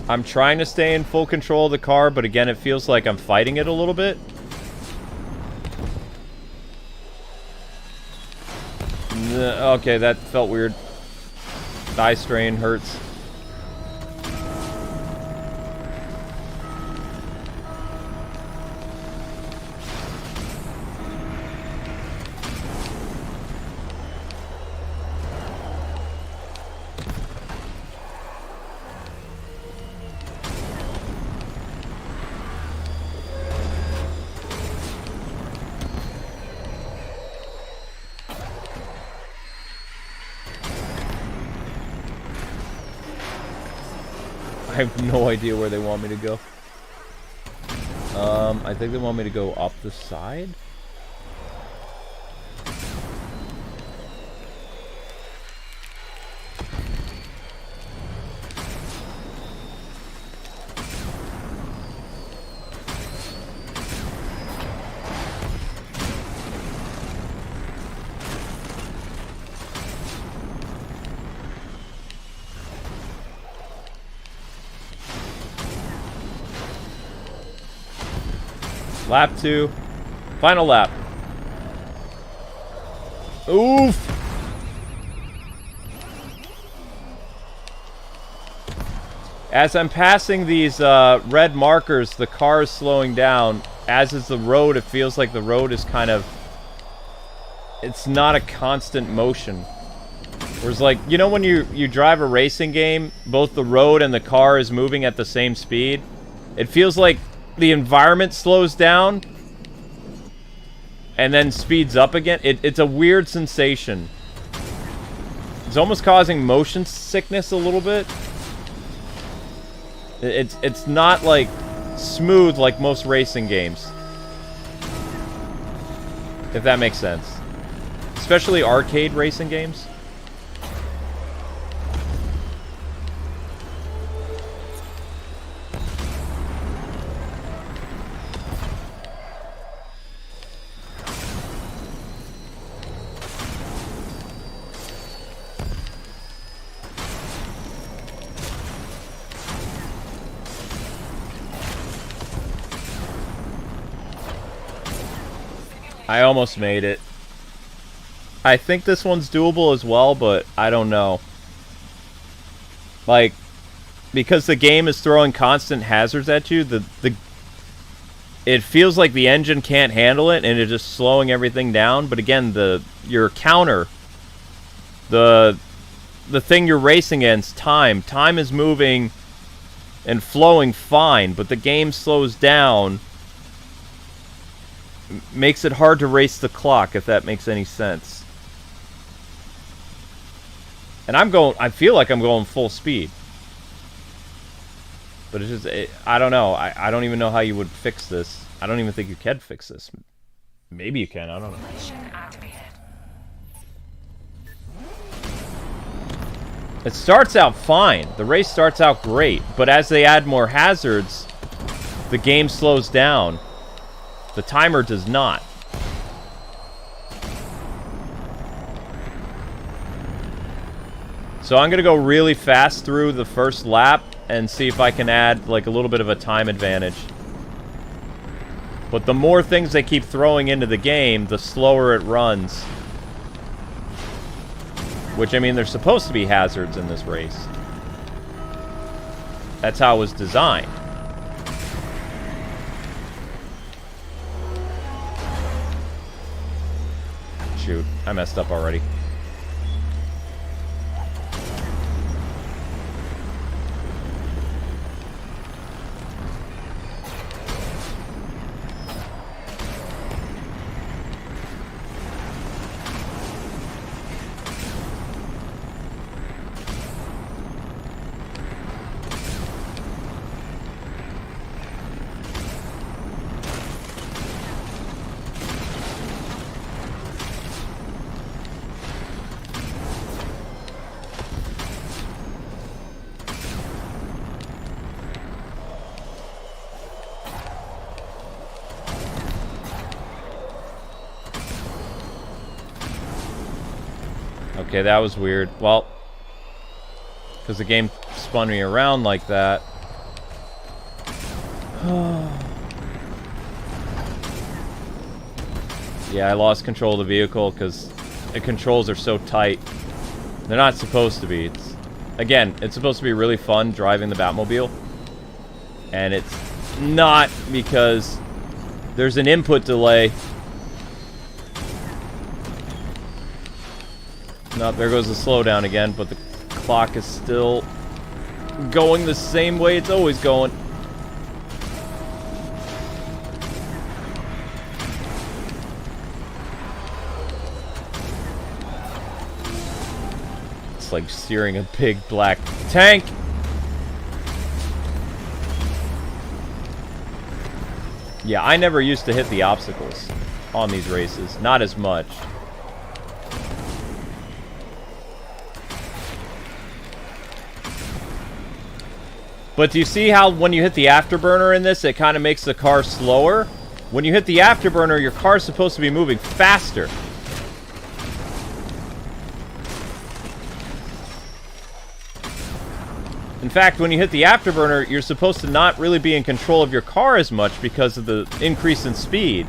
I'm trying to stay in full control of the car, but again, it feels like I'm fighting it a little bit. Okay, that felt weird. Thigh strain hurts. I have no idea where they want me to go. I think they want me to go up the side. Lap 2. Final lap. Oof! As I'm passing these red markers, the car is slowing down. As is the road, it feels like the road is kind of... It's not a constant motion. Whereas, like, you know when you drive a racing game, both the road and the car is moving at the same speed? It feels like the environment slows down and then speeds up again. It's a weird sensation. It's almost causing motion sickness a little bit. It's not like smooth like most racing games, if that makes sense. Especially arcade racing games. I almost made it. I think this one's doable as well, but I don't know. Like, because the game is throwing constant hazards at you, it feels like the engine can't handle it, and it's just slowing everything down. But again, your counter, the thing you're racing against, time is moving and flowing fine, but the game slows down. Makes it hard to race the clock, if that makes any sense. And I feel like I'm going full speed. But it's just, I don't know. I don't even know how you would fix this. I don't even think you can fix this. Maybe you can, I don't know. It starts out fine. The race starts out great. But as they add more hazards, the game slows down. The timer does not. So I'm going to go really fast through the first lap and see if I can add like a little bit of a time advantage. But the more things they keep throwing into the game, the slower it runs. Which, I mean, there's supposed to be hazards in this race. That's how it was designed. Shoot, I messed up already. Okay, that was weird. Well, because the game spun me around like that. Yeah, I lost control of the vehicle because the controls are so tight. They're not supposed to be. Again, it's supposed to be really fun driving the Batmobile. And it's not because there's an input delay. No, there goes the slowdown again, but the clock is still going the same way it's always going. It's like steering a big black tank. Yeah, I never used to hit the obstacles on these races. Not as much. But do you see how when you hit the afterburner in this, it kind of makes the car slower? When you hit the afterburner, your car's supposed to be moving faster. In fact, when you hit the afterburner, you're supposed to not really be in control of your car as much because of the increase in speed.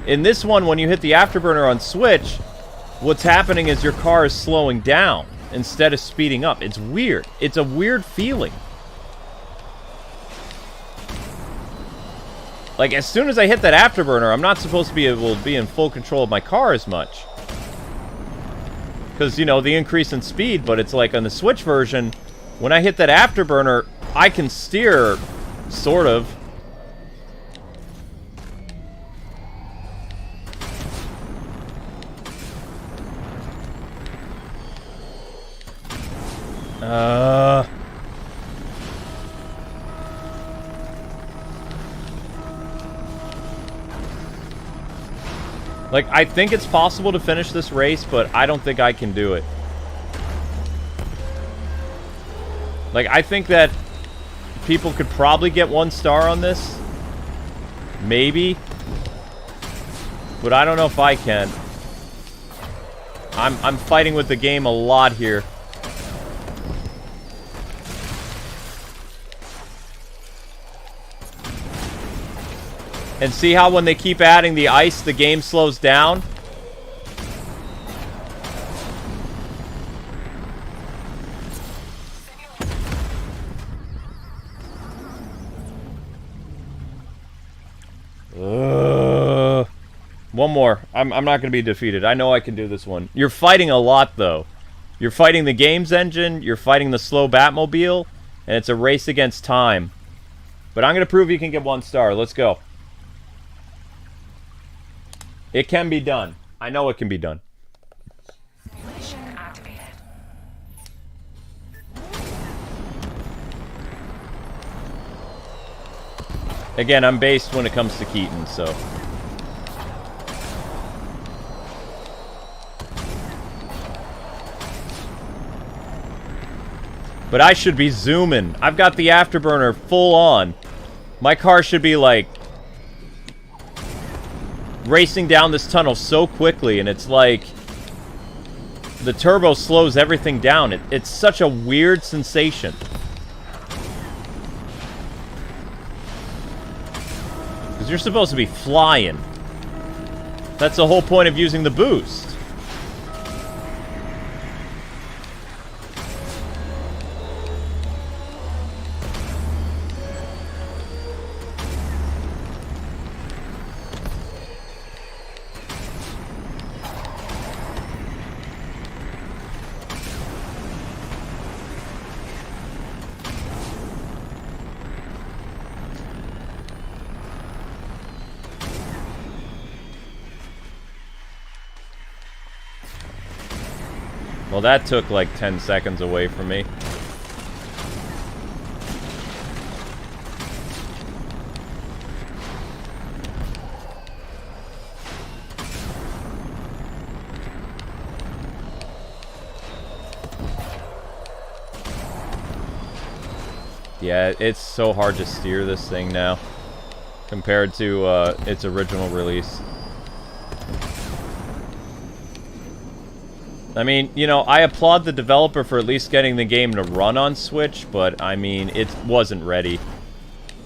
In this one, when you hit the afterburner on switch, what's happening is your car is slowing down instead of speeding up. It's weird. It's a weird feeling. Like, as soon as I hit that afterburner, I'm not supposed to be able to be in full control of my car as much. Because, you know, the increase in speed, but it's like on the Switch version, when I hit that afterburner, I can steer, sort of. Like, I think it's possible to finish this race, but I don't think I can do it. Like, I think that people could probably get 1 star on this. Maybe. But I don't know if I can. I'm fighting with the game a lot here. And see how when they keep adding the ice, the game slows down? One more. I'm not going to be defeated. I know I can do this one. You're fighting a lot, though. You're fighting the game's engine, you're fighting the slow Batmobile, and it's a race against time. But I'm going to prove you can get 1 star. Let's go. It can be done. I know it can be done. Simulation activated. Again, I'm based when it comes to Keaton, so... But I should be zooming. I've got the afterburner full on. My car should be, like... racing down this tunnel so quickly, and it's like... the turbo slows everything down. It's such a weird sensation. Because you're supposed to be flying. That's the whole point of using the boost. Well, that took like 10 seconds away from me. Yeah, it's so hard to steer this thing now compared to its original release. I mean, you know, I applaud the developer for at least getting the game to run on Switch, but, I mean, it wasn't ready.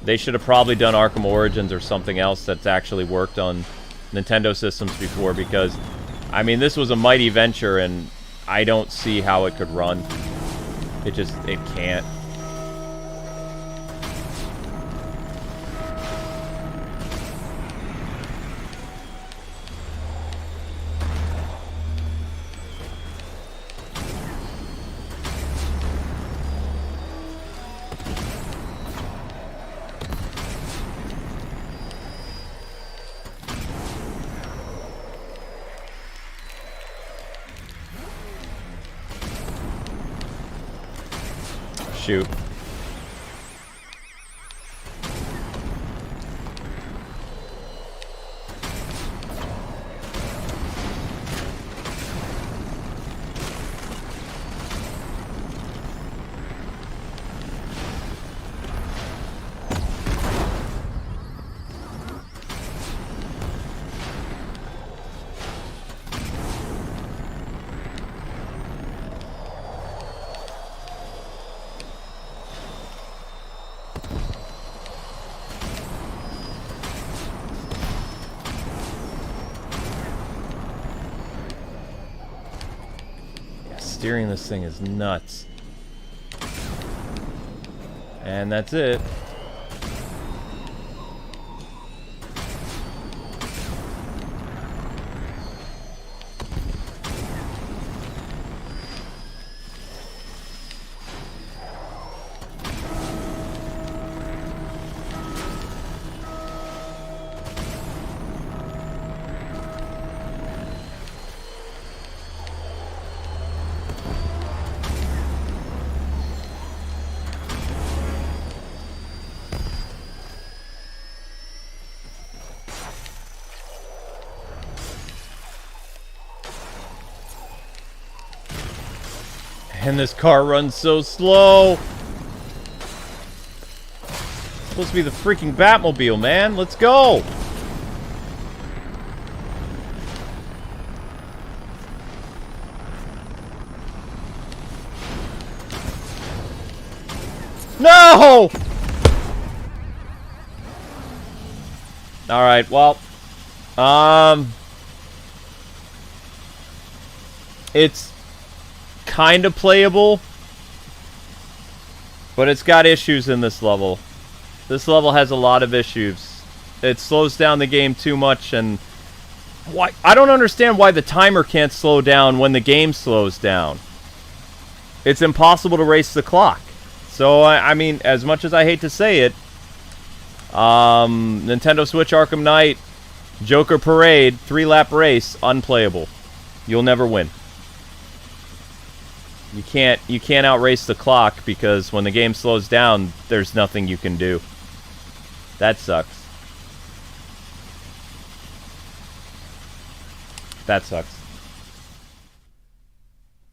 They should have probably done Arkham Origins or something else that's actually worked on Nintendo systems before, because, I mean, this was a mighty venture, and I don't see how it could run. It can't. Shoot. Steering this thing is nuts. And that's it. And this car runs so slow. It's supposed to be the freaking Batmobile, man. Let's go. No! All right, well, it's kind of playable, but it's got issues in this level. This level has a lot of issues. It slows down the game too much, and why I don't understand why the timer can't slow down when the game slows down. It's impossible to race the clock. So I mean, as much as I hate to say it, Nintendo Switch Arkham Knight, Joker Parade, 3-lap race, unplayable. You'll never win. You can't outrace the clock, because when the game slows down, there's nothing you can do. That sucks. That sucks.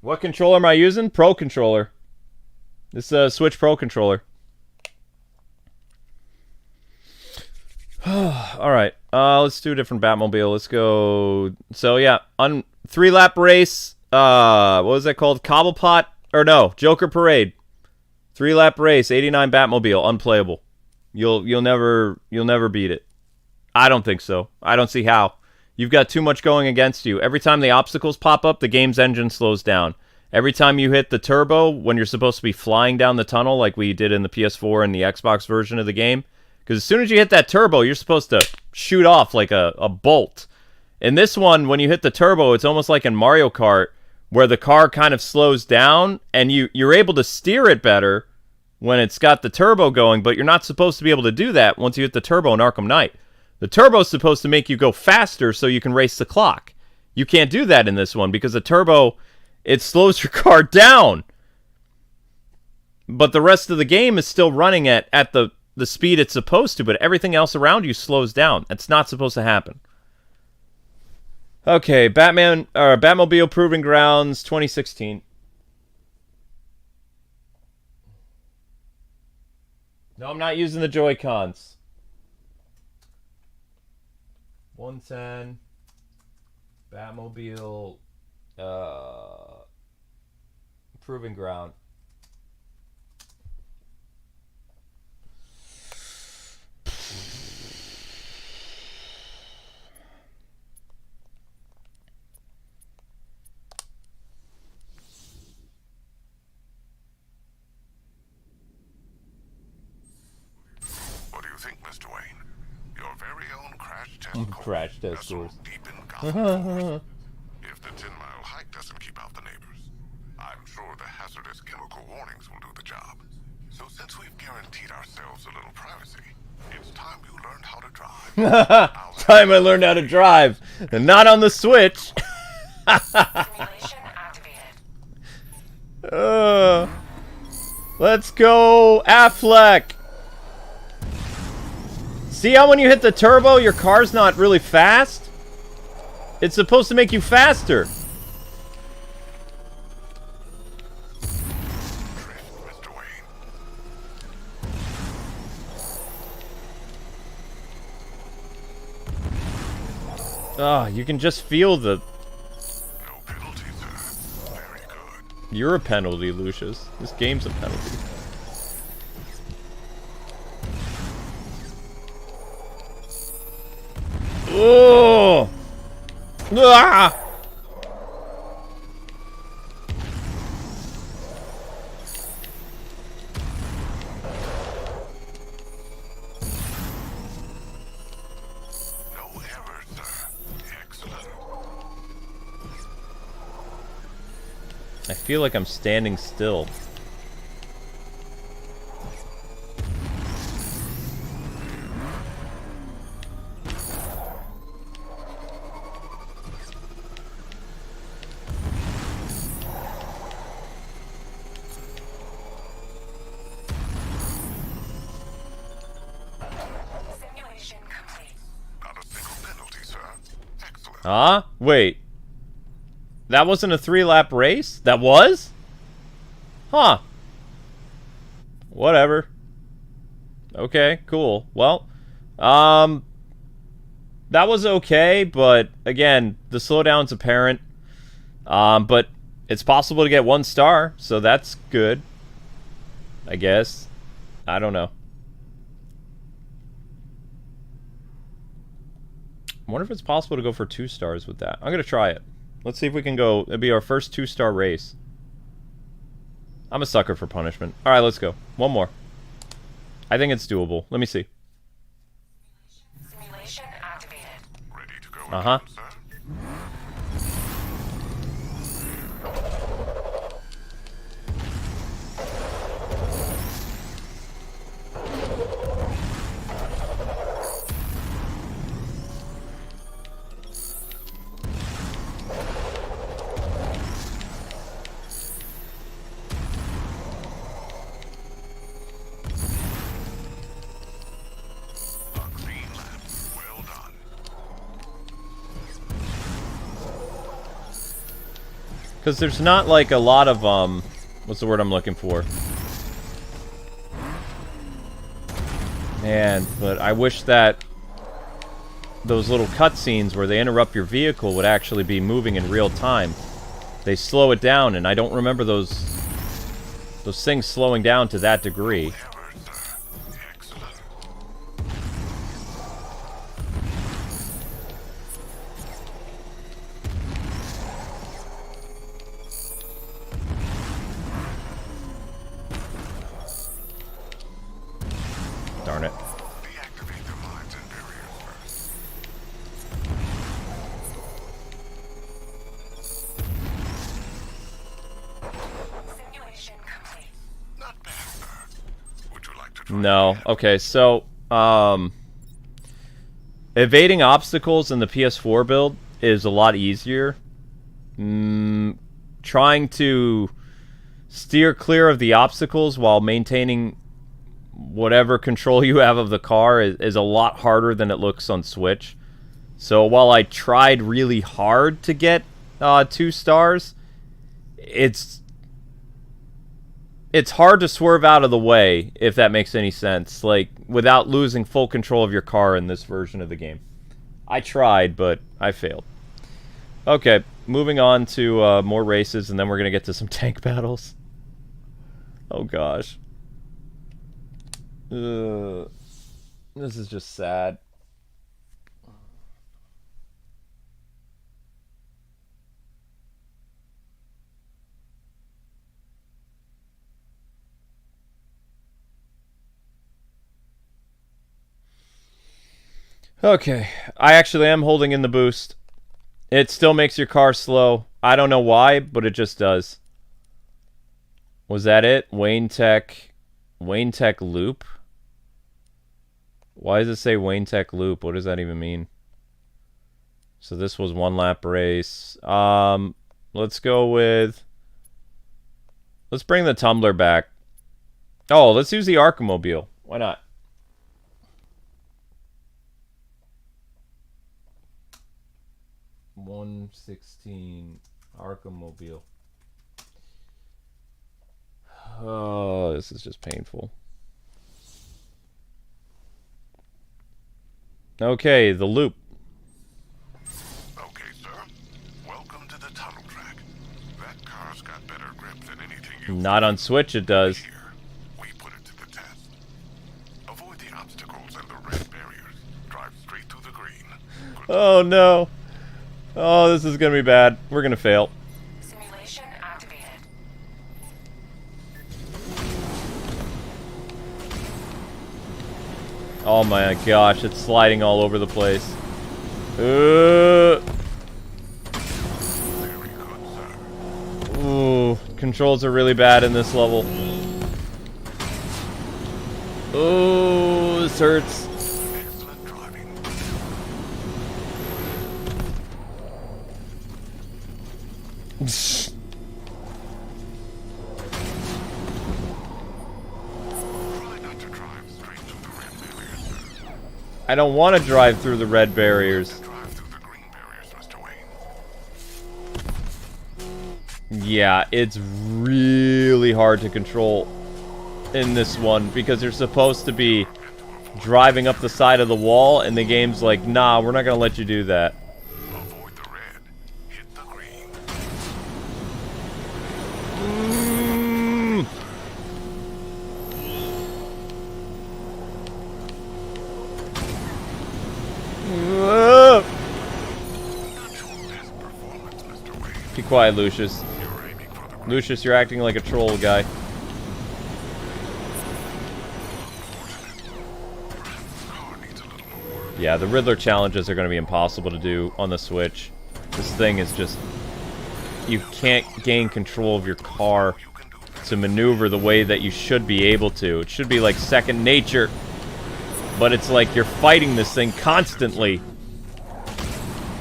What controller am I using? Pro controller. This is a Switch Pro controller. Alright, let's do a different Batmobile. Let's go... So, yeah, 3-lap race. What was that called? Cobblepot? Or no, Joker Parade. 3-lap race, 89 Batmobile, unplayable. You'll never beat it. I don't think so. I don't see how. You've got too much going against you. Every time the obstacles pop up, the game's engine slows down. Every time you hit the turbo, when you're supposed to be flying down the tunnel like we did in the PS4 and the Xbox version of the game, because as soon as you hit that turbo, you're supposed to shoot off like a bolt. In this one, when you hit the turbo, it's almost like in Mario Kart, where the car kind of slows down, and you're able to steer it better when it's got the turbo going, but you're not supposed to be able to do that once you hit the turbo in Arkham Knight. The turbo's supposed to make you go faster so you can race the clock. You can't do that in this one, because the turbo, it slows your car down. But the rest of the game is still running at the speed it's supposed to, but everything else around you slows down. That's not supposed to happen. Okay, Batmobile Proving Grounds 2016. No, I'm not using the Joy-Cons. 110. Batmobile. Proving ground. What do you think, Mr. Wayne? Your very own crash test course. Crash test nestled course. deep in Gotham Forest. If the 10-mile hike doesn't keep out the neighbors, I'm sure the hazardous chemical warnings will do the job. So since we've guaranteed ourselves a little privacy, it's time you learned how to drive. Time I learned how to drive. And not on the Switch. Simulation activated. Let's go, Affleck. See how when you hit the turbo, your car's not really fast? It's supposed to make you faster. Mr. Wayne. Ah, you can just feel the... No penalty, sir. Very good. You're a penalty, Lucius. This game's a penalty. Oh! Ah! No error, sir. Excellent. I feel like I'm standing still. Simulation complete. Not a single penalty, sir. Excellent. Huh? Wait. That wasn't a 3-lap race? That was? Huh. Whatever. Okay, cool. Well, that was okay, but again, the slowdown's apparent. But it's possible to get 1 star, so that's good. I guess. I don't know. I wonder if it's possible to go for 2 stars with that. I'm gonna try it. Let's see if we can go. It'll be our first 2-star race. I'm a sucker for punishment. Alright, let's go. 1 more. I think it's doable. Let me see. Simulation activated. Ready to go Uh-huh. again, sir? A green lap. Well done. Because there's not, like, a lot of, what's the word I'm looking for? Man, but I wish that those little cutscenes where they interrupt your vehicle would actually be moving in real time. They slow it down, and I don't remember those things slowing down to that degree. Error, sir. Excellent. Darn it. Deactivate the mines and barriers first. Simulation complete. Not bad, sir. Would you like to try No. again? Okay, so, evading obstacles in the PS4 build is a lot easier. Trying to steer clear of the obstacles while maintaining whatever control you have of the car is a lot harder than it looks on Switch. So while I tried really hard to get 2 stars, it's hard to swerve out of the way, if that makes any sense, like without losing full control of your car in this version of the game. I tried, but I failed. Okay, moving on to more races, and then we're gonna get to some tank battles. Oh gosh. This is just sad. Okay, I actually am holding in the boost. It still makes your car slow. I don't know why, but it just does. Was that it? Wayne Tech Loop? Why does it say Wayne Tech Loop? What does that even mean? So this was one lap race. Let's go with... Let's bring the Tumbler back. Oh, let's use the Arkham Mobile. Why not? $116 Arkham Mobile. Oh, this is just painful. Okay, the loop. Okay, sir. Welcome to the tunnel track. That car's got better grip than anything you've Not on Switch, it does. here. We put it to the test. Avoid the obstacles and the red barriers. Drive straight through the green. Oh no. Oh, this is gonna be bad. We're gonna fail. Simulation activated. Oh my gosh, it's sliding all over the place. Very good, sir. Ooh, controls are really bad in this level. Ooh, this hurts. Excellent driving. Try not to drive straight through the red barriers, sir. I don't want to drive through the red barriers. Drive through the green barriers, Mr. Wayne. Yeah, it's really hard to control in this one because you're supposed to be driving up the side of the wall, and the game's like, nah, we're not gonna let you do that. Avoid the red. Hit the green. Not your best performance, Mr. Wayne. Be quiet, Lucius. You're aiming for the green. Lucius, you're acting like a troll guy. Car needs a little more work. Yeah, the Riddler challenges are going to be impossible to do on the Switch. This thing is just... You can't gain control of your car You can do that. to maneuver the way that you should be able to. It should be like second nature. But it's like you're fighting this thing constantly.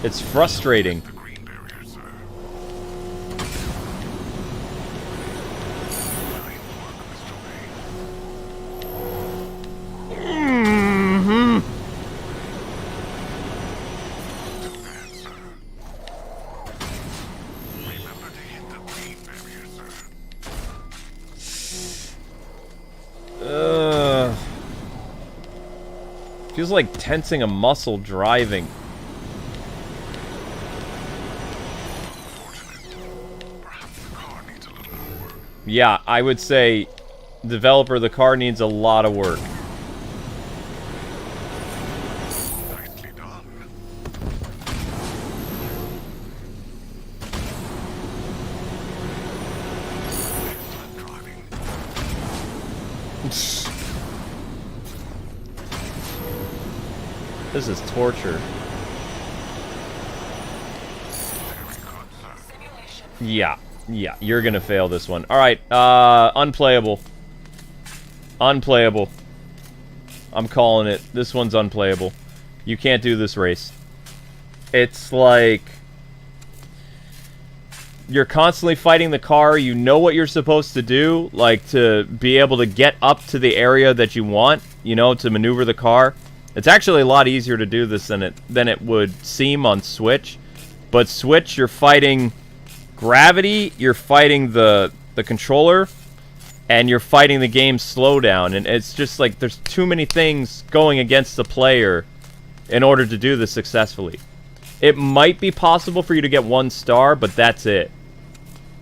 It's frustrating. The green barrier, sir. Fine work, Mr. Wayne. Do that, sir. Remember to hit the green barrier, sir. Feels like tensing a muscle driving. Perhaps the car needs a little more work. Yeah, I would say, developer, the car needs a lot of work. Nicely done. Excellent driving. This is torture. Very good, sir. Simulation. Yeah, you're gonna fail this one. Alright, unplayable. Unplayable. I'm calling it. This one's unplayable. You can't do this race. It's like... You're constantly fighting the car, you know what you're supposed to do, like to be able to get up to the area that you want, you know, to maneuver the car. It's actually a lot easier to do this than it would seem on Switch. But Switch, you're fighting gravity, you're fighting the controller, and you're fighting the game's slowdown. And it's just like there's too many things going against the player in order to do this successfully. it might be possible for you to get 1 star, but that's it.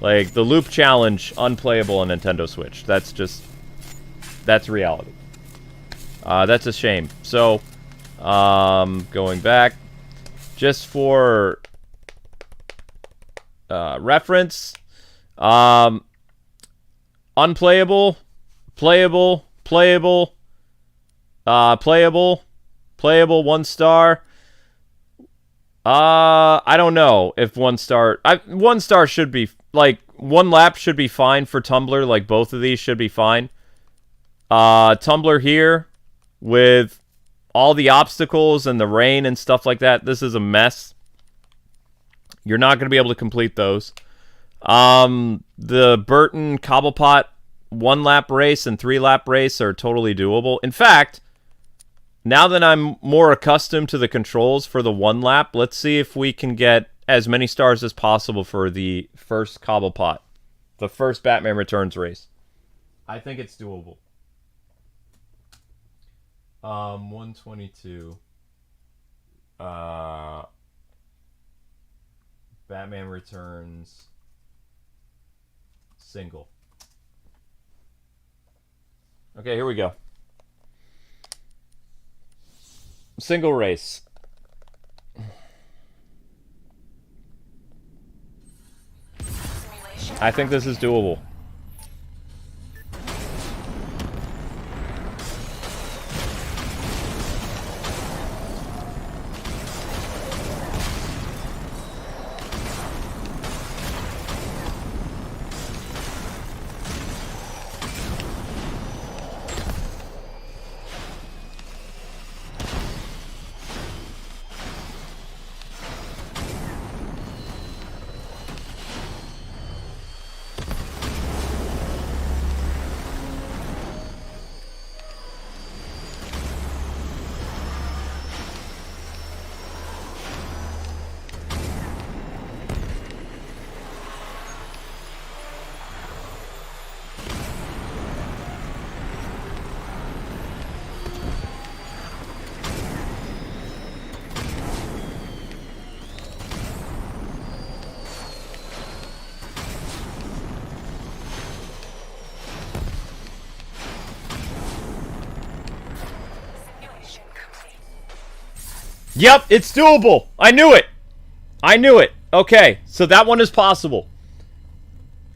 Like, the loop challenge, unplayable on Nintendo Switch. That's reality. That's a shame. So, going back, just for reference, unplayable, playable, playable, playable, 1 star. I don't know if 1 star... 1 star should be... Like, 1 lap should be fine for Tumbler. Like, both of these should be fine. Tumbler here with all the obstacles and the rain and stuff like that. This is a mess. You're not going to be able to complete those. The Burton Cobblepot 1-lap race and 3-lap race are totally doable. In fact, now that I'm more accustomed to the controls for the 1 lap, let's see if we can get as many stars as possible for the first Cobblepot. The first Batman Returns race. I think it's doable. 122. Batman Returns single. Okay, here we go. Single race. I think this is doable. Yep, it's doable. I knew it. I knew it. Okay, so that one is possible.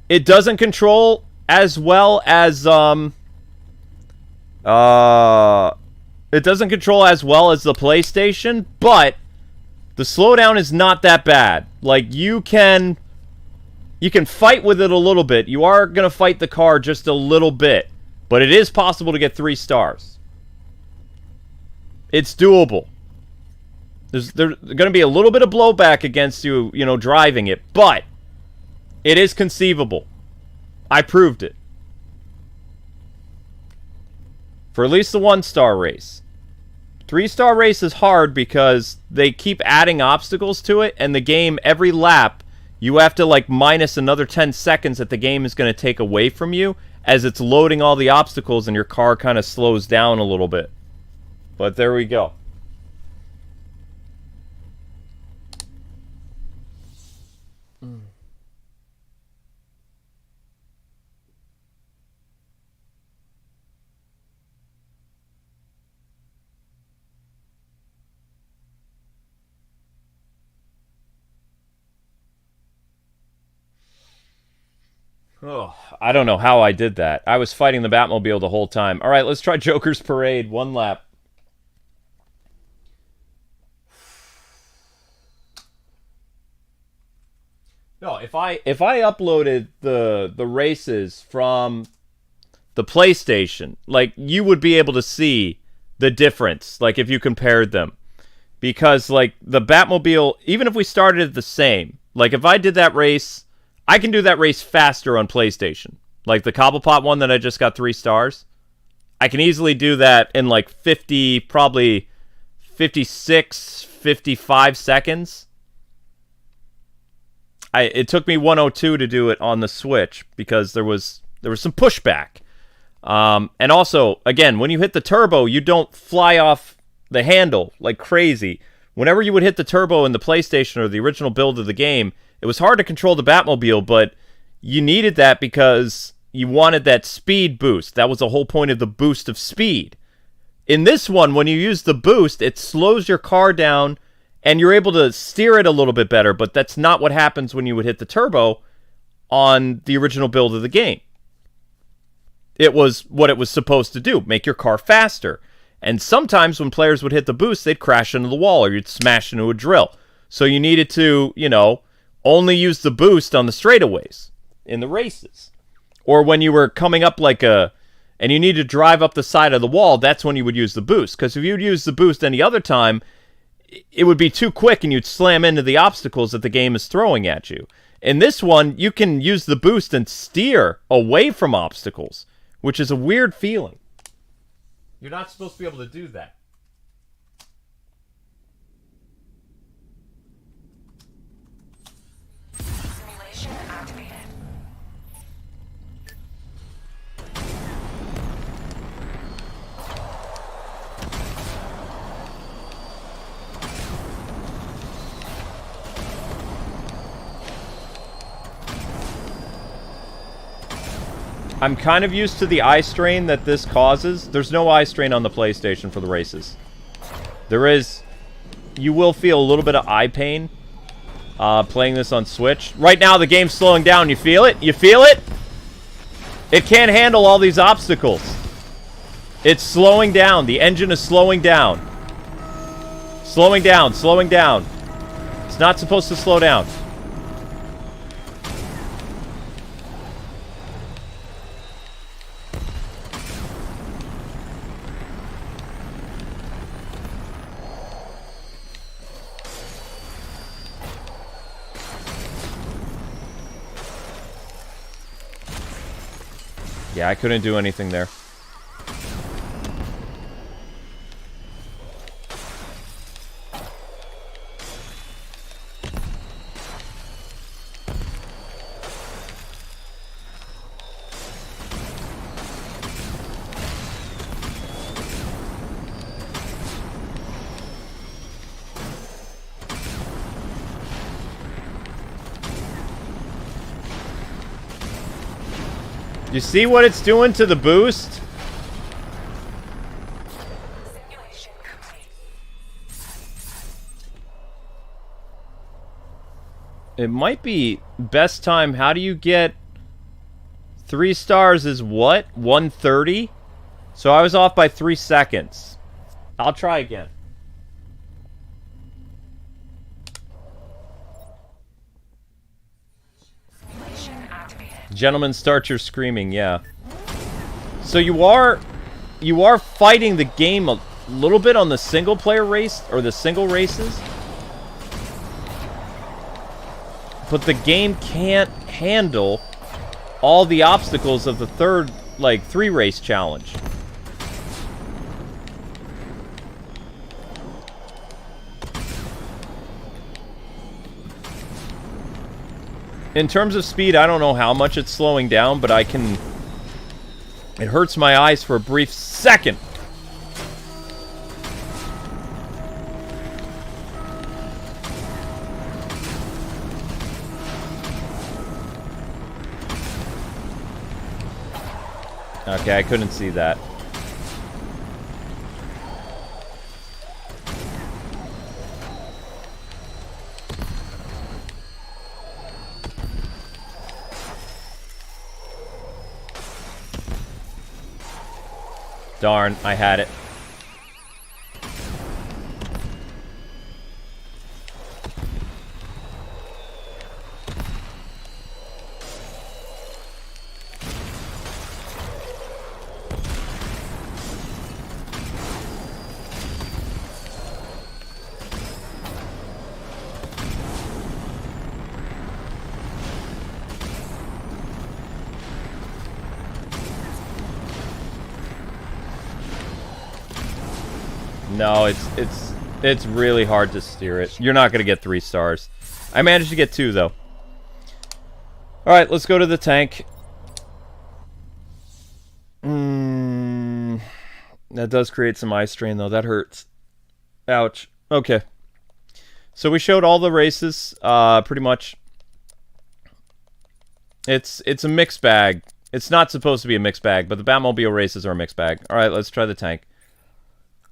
It doesn't control as well as it doesn't control as well as the PlayStation, but the slowdown is not that bad. Like, you can fight with it a little bit. You are going to fight the car just a little bit, but it is possible to get 3 stars. It's doable. There's going to be a little bit of blowback against you, you know, driving it, but it is conceivable. I proved it. For at least the 1-star race. 3-star race is hard because they keep adding obstacles to it, and the game, every lap, you have to, like, minus another 10 seconds that the game is going to take away from you as it's loading all the obstacles and your car kind of slows down a little bit. But there we go. Oh, I don't know how I did that. I was fighting the Batmobile the whole time. All right, let's try Joker's Parade. 1 lap. No, if I uploaded the races from the PlayStation, like, you would be able to see the difference, like, if you compared them. Because, like, the Batmobile, even if we started the same, like, if I did that race, I can do that race faster on PlayStation. Like the Cobblepot one that I just got 3 stars. I can easily do that in like 50, probably 56, 55 seconds. It took me 102 to do it on the Switch because there was some pushback. And also, again, when you hit the turbo, you don't fly off the handle like crazy. whenever you would hit the turbo in the PlayStation or the original build of the game, it was hard to control the Batmobile, but you needed that because you wanted that speed boost. That was the whole point of the boost of speed. In this one, when you use the boost, it slows your car down and you're able to steer it a little bit better, but that's not what happens when you would hit the turbo on the original build of the game. It was what it was supposed to do, make your car faster. And sometimes when players would hit the boost, they'd crash into the wall or you'd smash into a drill. So you needed to, only use the boost on the straightaways in the races. Or when you were coming up and you need to drive up the side of the wall, that's when you would use the boost. Because if you'd use the boost any other time, it would be too quick and you'd slam into the obstacles that the game is throwing at you. In this one, you can use the boost and steer away from obstacles, which is a weird feeling. You're not supposed to be able to do that. Simulation activated. I'm kind of used to the eye strain that this causes. There's no eye strain on the PlayStation for the races. There is... You will feel a little bit of eye pain playing this on Switch. Right now, the game's slowing down. You feel it? You feel it? It can't handle all these obstacles. It's slowing down. The engine is slowing down. Slowing down. Slowing down. It's not supposed to slow down. Yeah, I couldn't do anything there. You see what it's doing to the boost? Simulation complete. It might be best time. How do you get 3 stars is what? 130? So I was off by 3 seconds. I'll try again. Simulation activated. Gentlemen, start your screaming, yeah. So you are fighting the game a little bit on the single player race, or the single races. But the game can't handle all the obstacles of the third, 3 race challenge. In terms of speed, I don't know how much it's slowing down, but I can... It hurts my eyes for a brief second. Okay, I couldn't see that. Darn, I had it. No, it's really hard to steer it. You're not going to get 3 stars. I managed to get 2, though. Alright, let's go to the tank. That does create some eye strain, though. That hurts. Ouch. Okay. So we showed all the races, pretty much. It's a mixed bag. It's not supposed to be a mixed bag, but the Batmobile races are a mixed bag. All right, let's try the tank.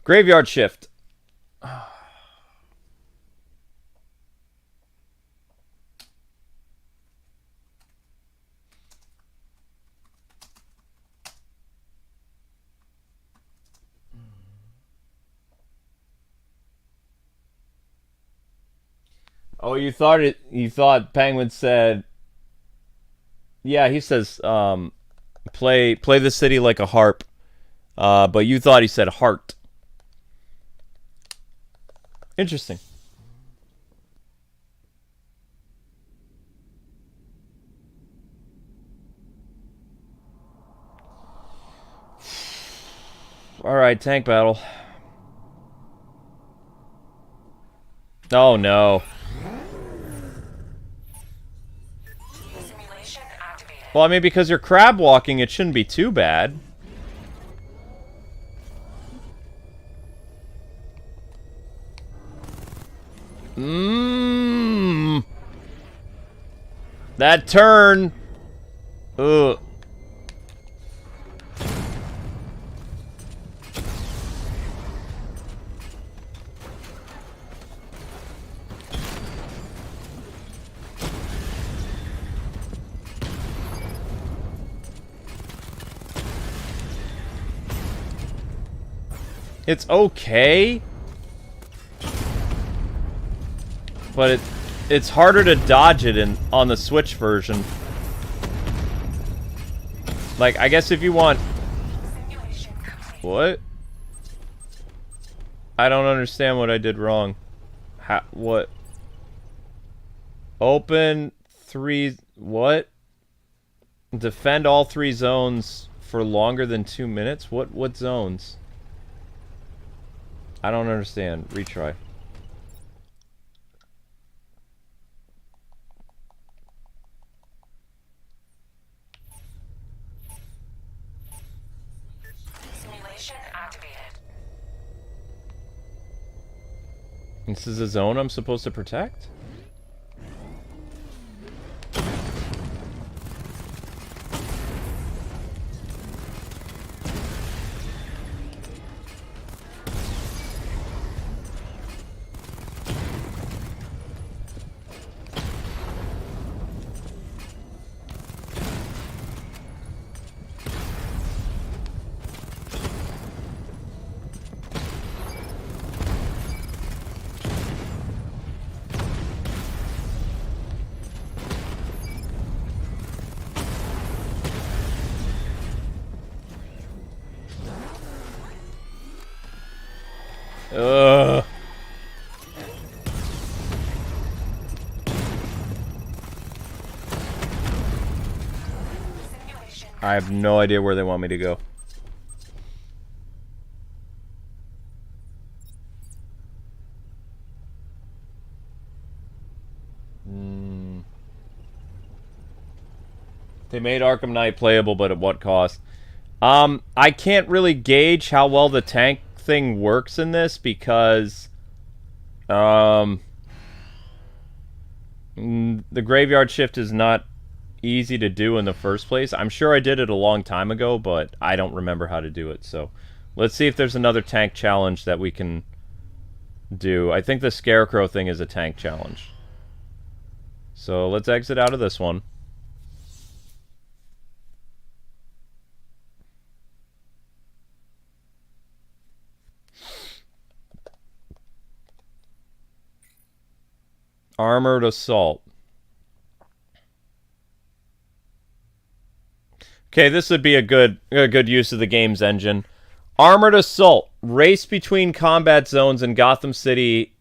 Graveyard Shift. Oh, you thought Penguin said, yeah, he says, play the city like a harp. But you thought he said heart. Interesting. All right, tank battle. Oh no. Simulation activated. Well, I mean, because you're crab walking, it shouldn't be too bad. That turn. Ugh. It's okay, but it's harder to dodge it on the Switch version. Like, I guess if you want... Simulation complete. What? I don't understand what I did wrong. What? Open 3... What? Defend all 3 zones for longer than 2 minutes? What zones? I don't understand. Retry. Simulation activated. This is a zone I'm supposed to protect? Ugh. I have no idea where they want me to go. They made Arkham Knight playable, but at what cost? I can't really gauge how well the tank thing works in this because the graveyard shift is not easy to do in the first place. I'm sure I did it a long time ago, but I don't remember how to do it. So let's see if there's another tank challenge that we can do. I think the Scarecrow thing is a tank challenge. So let's exit out of this one. Armored Assault. Okay, this would be a good use of the game's engine. Armored Assault. Race between combat zones in Gotham City,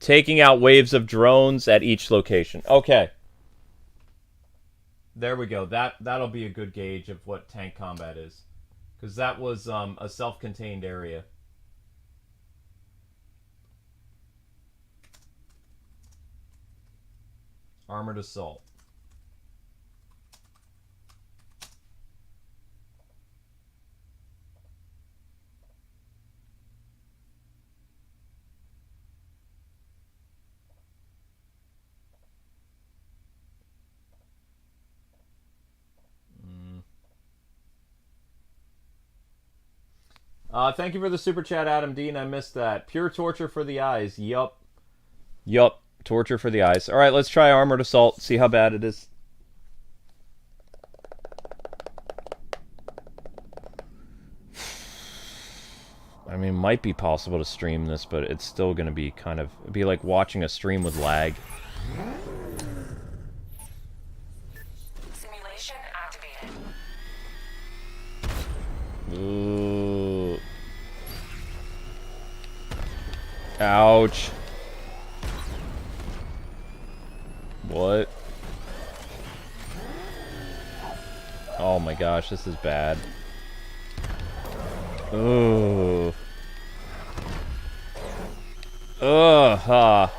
taking out waves of drones at each location. Okay. There we go. That'll be a good gauge of what tank combat is. Because that was a self-contained area. Armored Assault. Thank you for the super chat, Adam Dean. I missed that. Pure torture for the eyes. Yup. Yup. Torture for the eyes. Alright, let's try Armored Assault. See how bad it is. I mean, it might be possible to stream this, but it's still going to be kind of... It'd be like watching a stream with lag. Simulation activated. Ooh. Ouch. What? Oh my gosh, this is bad. Ooh. Ugh.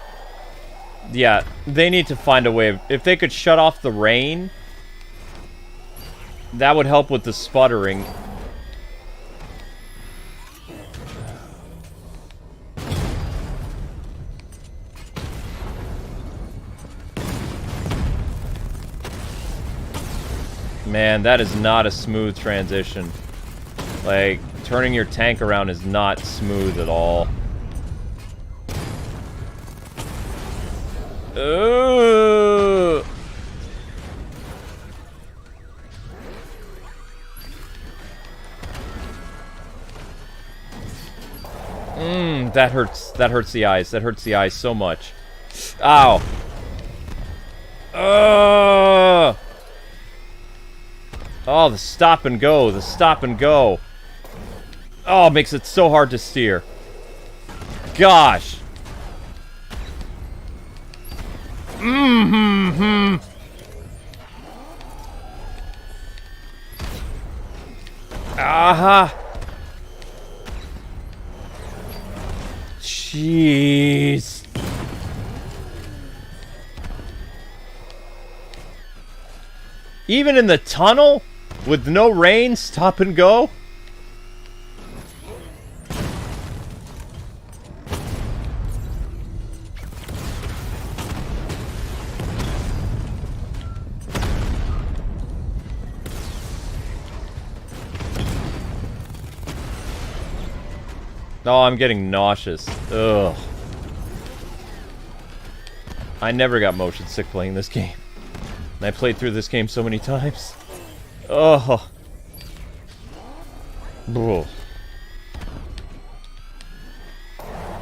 Yeah, they need to find a way. If they could shut off the rain, that would help with the sputtering. Man, that is not a smooth transition. Like, turning your tank around is not smooth at all. Ooh. That hurts. That hurts the eyes. That hurts the eyes so much. Ow. Oh, the stop and go. The stop and go. Oh, it makes it so hard to steer. Gosh. Aha. Jeez. Even in the tunnel? With no rain, stop and go? Oh, I'm getting nauseous. Ugh. I never got motion sick playing this game. And I played through this game so many times. Oh. Ugh.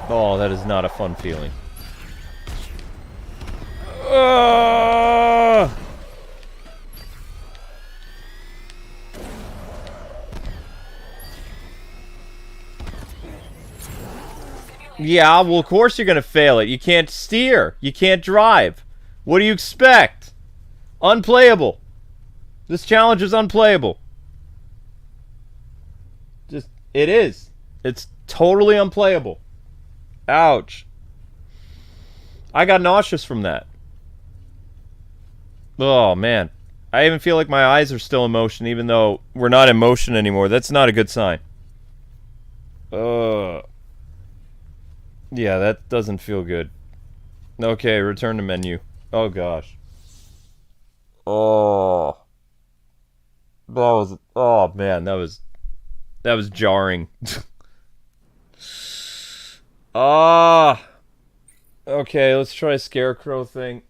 Oh, that is not a fun feeling. Yeah, well, of course you're gonna fail it. You can't steer. You can't drive. What do you expect? Unplayable. This challenge is unplayable. It is. It's totally unplayable. Ouch. I got nauseous from that. Oh, man. I even feel like my eyes are still in motion, even though we're not in motion anymore. That's not a good sign. Yeah, that doesn't feel good. Okay, return to menu. Oh, gosh. Oh. Oh, man, that was jarring. Ah. Okay, let's try a scarecrow thing.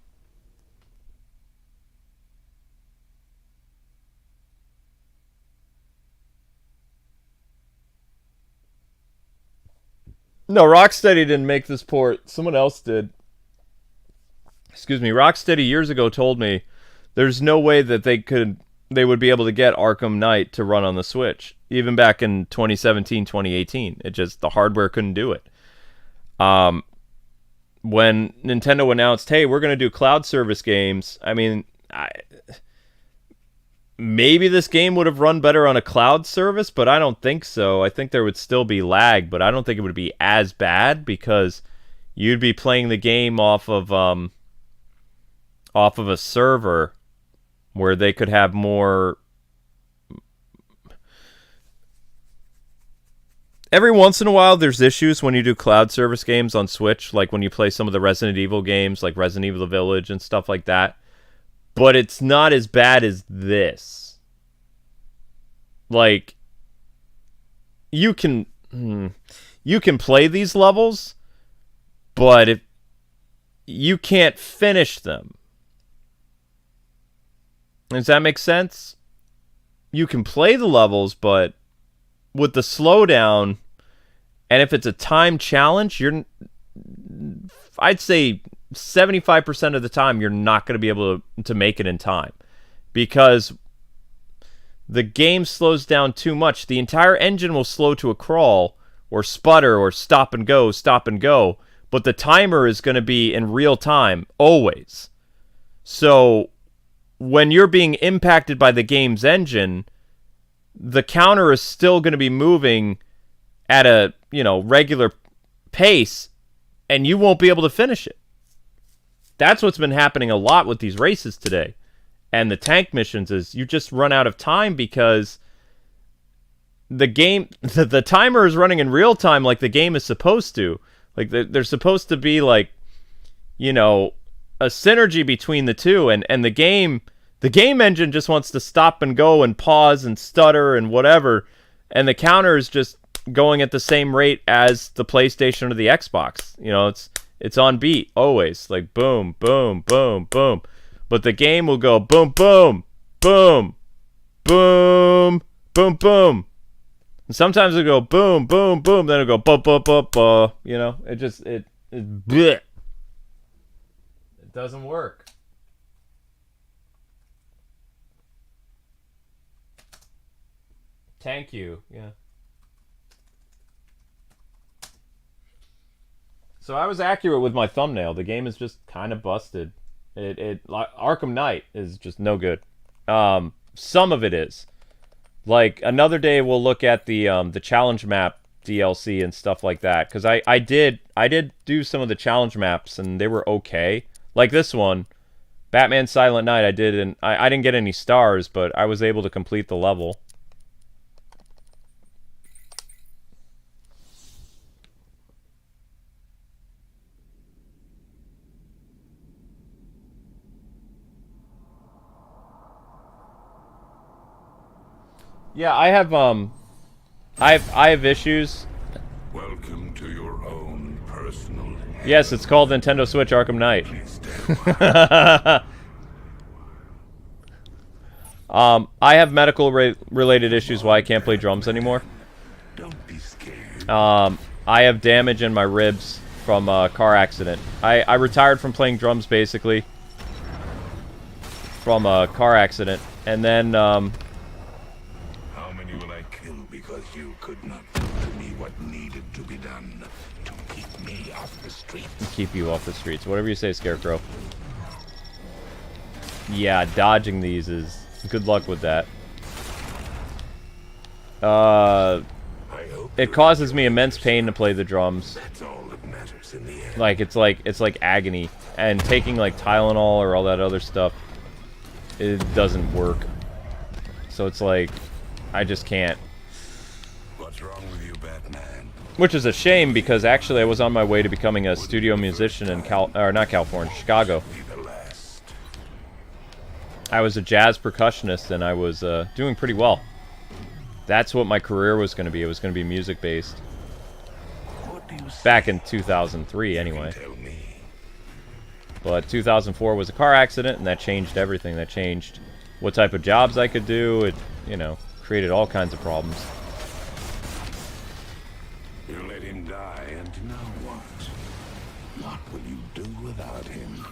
No, Rocksteady didn't make this port. Someone else did. Excuse me. Rocksteady years ago told me there's no way that they would be able to get Arkham Knight to run on the Switch. Even back in 2017, 2018. The hardware couldn't do it. When Nintendo announced, hey, we're going to do cloud service games, I mean, maybe this game would have run better on a cloud service, but I don't think so. I think there would still be lag, but I don't think it would be as bad because you'd be playing the game off of a server where they could have more. Every once in a while, there's issues when you do cloud service games on Switch, like when you play some of the Resident Evil games, like Resident Evil Village and stuff like that. But it's not as bad as this. Like, you can you can play these levels, but if you can't finish them. Does that make sense? You can play the levels, but with the slowdown, and if it's a time challenge, I'd say 75% of the time you're not going to be able to make it in time, because the game slows down too much. The entire engine will slow to a crawl, or sputter, or stop and go, but the timer is going to be in real time, always. So, when you're being impacted by the game's engine, the counter is still going to be moving at a, regular pace, and you won't be able to finish it. That's what's been happening a lot with these races today. And the tank missions is you just run out of time because the game, the timer is running in real time like the game is supposed to. Like there's supposed to be like, a synergy between the two, and the game engine just wants to stop and go and pause and stutter and whatever, and the counter is just going at the same rate as the PlayStation or the Xbox. It's on beat always, like boom, boom, boom, boom. But the game will go boom, boom, boom, boom, boom, boom. And sometimes it'll go boom, boom, boom. Then it'll go ba ba ba ba. It bleh. It doesn't work. Thank you. Yeah. So I was accurate with my thumbnail. The game is just kind of busted. Arkham Knight is just no good. Some of it is. Like another day we'll look at the challenge map DLC and stuff like that, because I did do some of the challenge maps and they were okay. Like this one, Batman Silent Night, I didn't get any stars, but I was able to complete the level. Yeah, I have issues. Welcome to your own personal. Yes, it's called Nintendo Switch Arkham Knight. I have medical related issues why I can't play drums anymore. Don't be scared. I have damage in my ribs from a car accident. I retired from playing drums basically from a car accident, and then because you could not do to me what needed to be done to keep me off the streets. Keep you off the streets. Whatever you say, Scarecrow. Yeah, dodging these is... Good luck with that. It causes me immense pain to play the drums. That's all that matters in the end. Like, it's like agony. And taking, like, Tylenol or all that other stuff, it doesn't work. So it's like, I just can't. What's wrong with you, Batman? Which is a shame, because actually I was on my way to becoming a studio musician in Chicago. I was a jazz percussionist, and I was doing pretty well. That's what my career was going to be. It was going to be music-based. Back in 2003, anyway. But 2004 was a car accident, and that changed everything. That changed what type of jobs I could do. It, created all kinds of problems. You let him die, and now what? What will you do without him?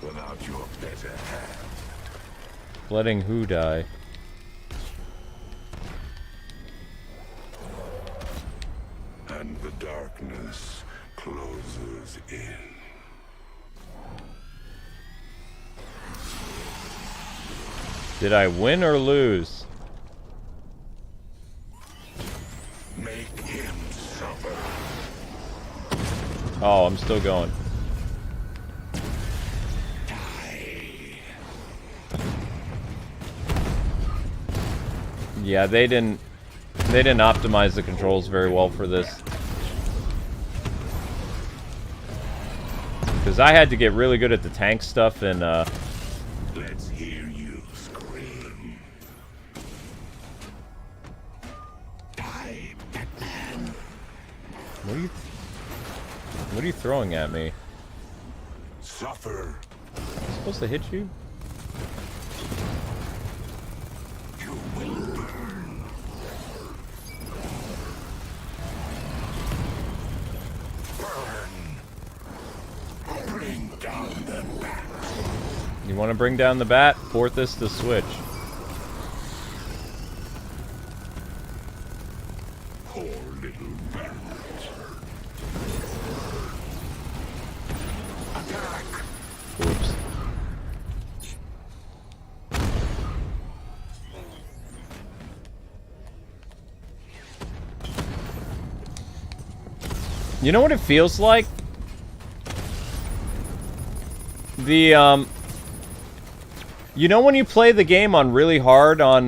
Without your better half? Letting who die? And the darkness closes in. Did I win or lose? Make him suffer. Oh, I'm still going. Yeah, they didn't optimize the controls very well for this. Because I had to get really good at the tank stuff, and Let's hear you scream. Die, Batman. What are you throwing at me? Suffer. Am I supposed to hit you? You will burn. Burn. Bring down the bat. You want to bring down the bat? Port this to Switch. Poor little bat. Attack. Oops. You know what it feels like? The, you know when you play the game on really hard on,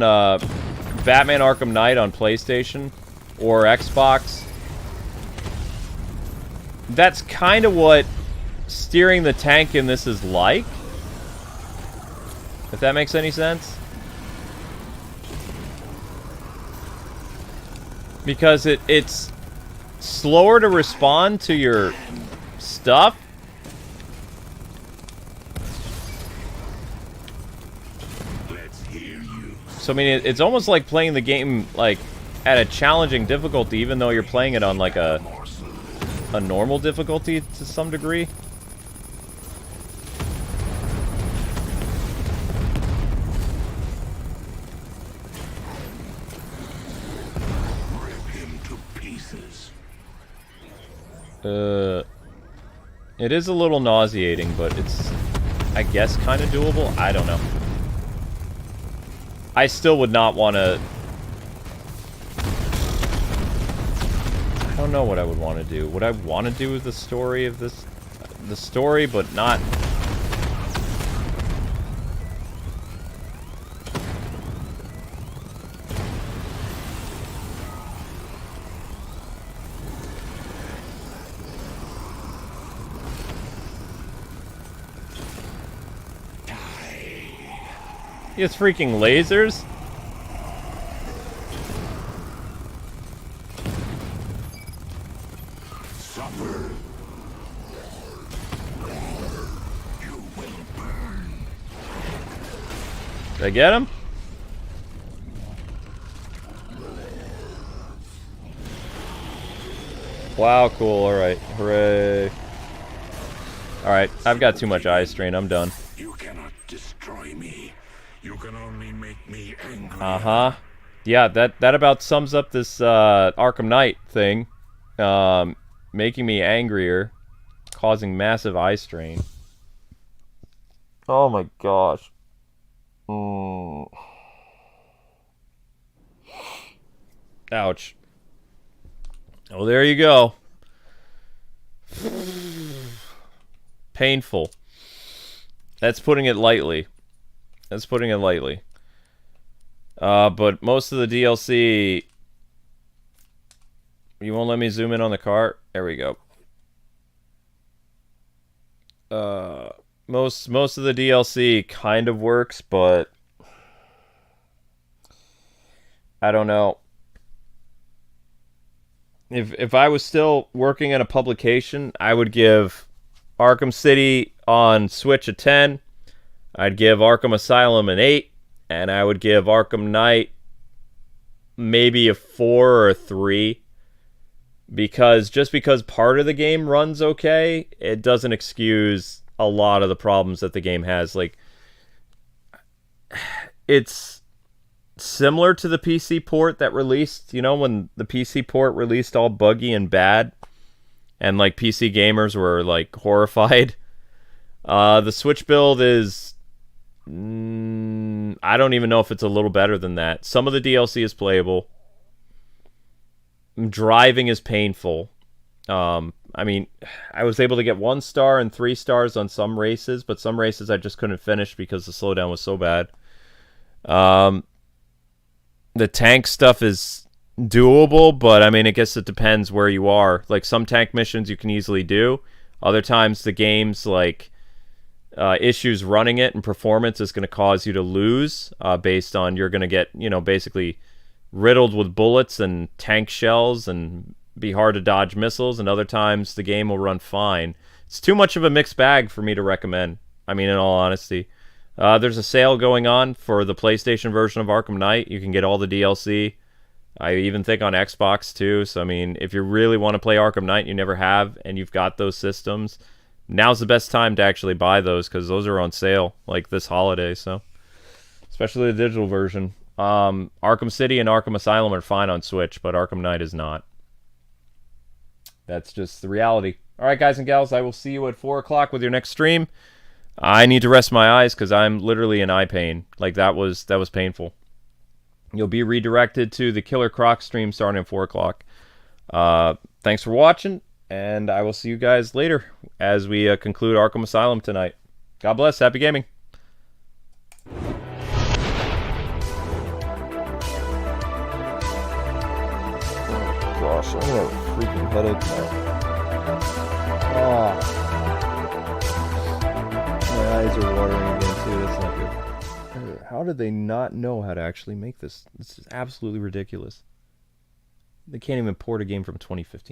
Batman Arkham Knight on PlayStation? Or Xbox? That's kind of what steering the tank in this is like. If that makes any sense. Because it's slower to respond to your stuff. Let's hear you. So I mean, it's almost like playing the game like at a challenging difficulty, even though you're playing it on like a normal difficulty to some degree. Rip him to pieces. It is a little nauseating, but it's, I guess, kind of doable. I don't know. I still would not want to... I don't know what I would want to do. What I want to do with the story of this... The story, but not... He has freaking lasers? Suffer. You will burn. Did I get him? Wow, cool, alright. Hooray. Alright, I've got too much eye strain, I'm done. You cannot destroy me. You can only make me angry. Uh-huh. Yeah, that about sums up this Arkham Knight thing. Making me angrier. Causing massive eye strain. Oh my gosh. Ouch. Well, there you go. Painful. That's putting it lightly. That's putting it lightly. But most of the DLC... You won't let me zoom in on the cart? There we go. Most of the DLC kind of works, but... I don't know. If I was still working in a publication, I would give Arkham City on Switch a 10. I'd give Arkham Asylum an 8, and I would give Arkham Knight maybe a 4 or a 3. Because just because part of the game runs okay, it doesn't excuse a lot of the problems that the game has. Like, it's similar to the PC port that released, you know, when the PC port released all buggy and bad, and like PC gamers were like horrified. The Switch build is... I don't even know if it's a little better than that. Some of the DLC is playable. Driving is painful. I mean, I was able to get 1 star and 3 stars on some races, but some races I just couldn't finish because the slowdown was so bad. The tank stuff is doable, but I mean, I guess it depends where you are. Like, some tank missions you can easily do. Other times the game's like... issues running it and performance is going to cause you to lose based on you're going to get, you know, basically riddled with bullets and tank shells and be hard to dodge missiles, and other times the game will run fine. It's too much of a mixed bag for me to recommend. I mean, in all honesty. There's a sale going on for the PlayStation version of Arkham Knight. You can get all the DLC. I even think on Xbox too. So, I mean, if you really want to play Arkham Knight, you never have, and you've got those systems, now's the best time to actually buy those, because those are on sale, like this holiday, so. Especially the digital version. Arkham City and Arkham Asylum are fine on Switch, but Arkham Knight is not. That's just the reality. Alright, guys and gals, I will see you at 4 o'clock with your next stream. I need to rest my eyes, because I'm literally in eye pain. Like, that was painful. You'll be redirected to the Killer Croc stream starting at 4 o'clock. Thanks for watching, and I will see you guys later as we conclude Arkham Asylum tonight. God bless. Happy gaming. Gosh, I have a freaking headache now. My eyes are watering again too. That's not good. How did they not know how to actually make this? This is absolutely ridiculous. They can't even port a game from 2015.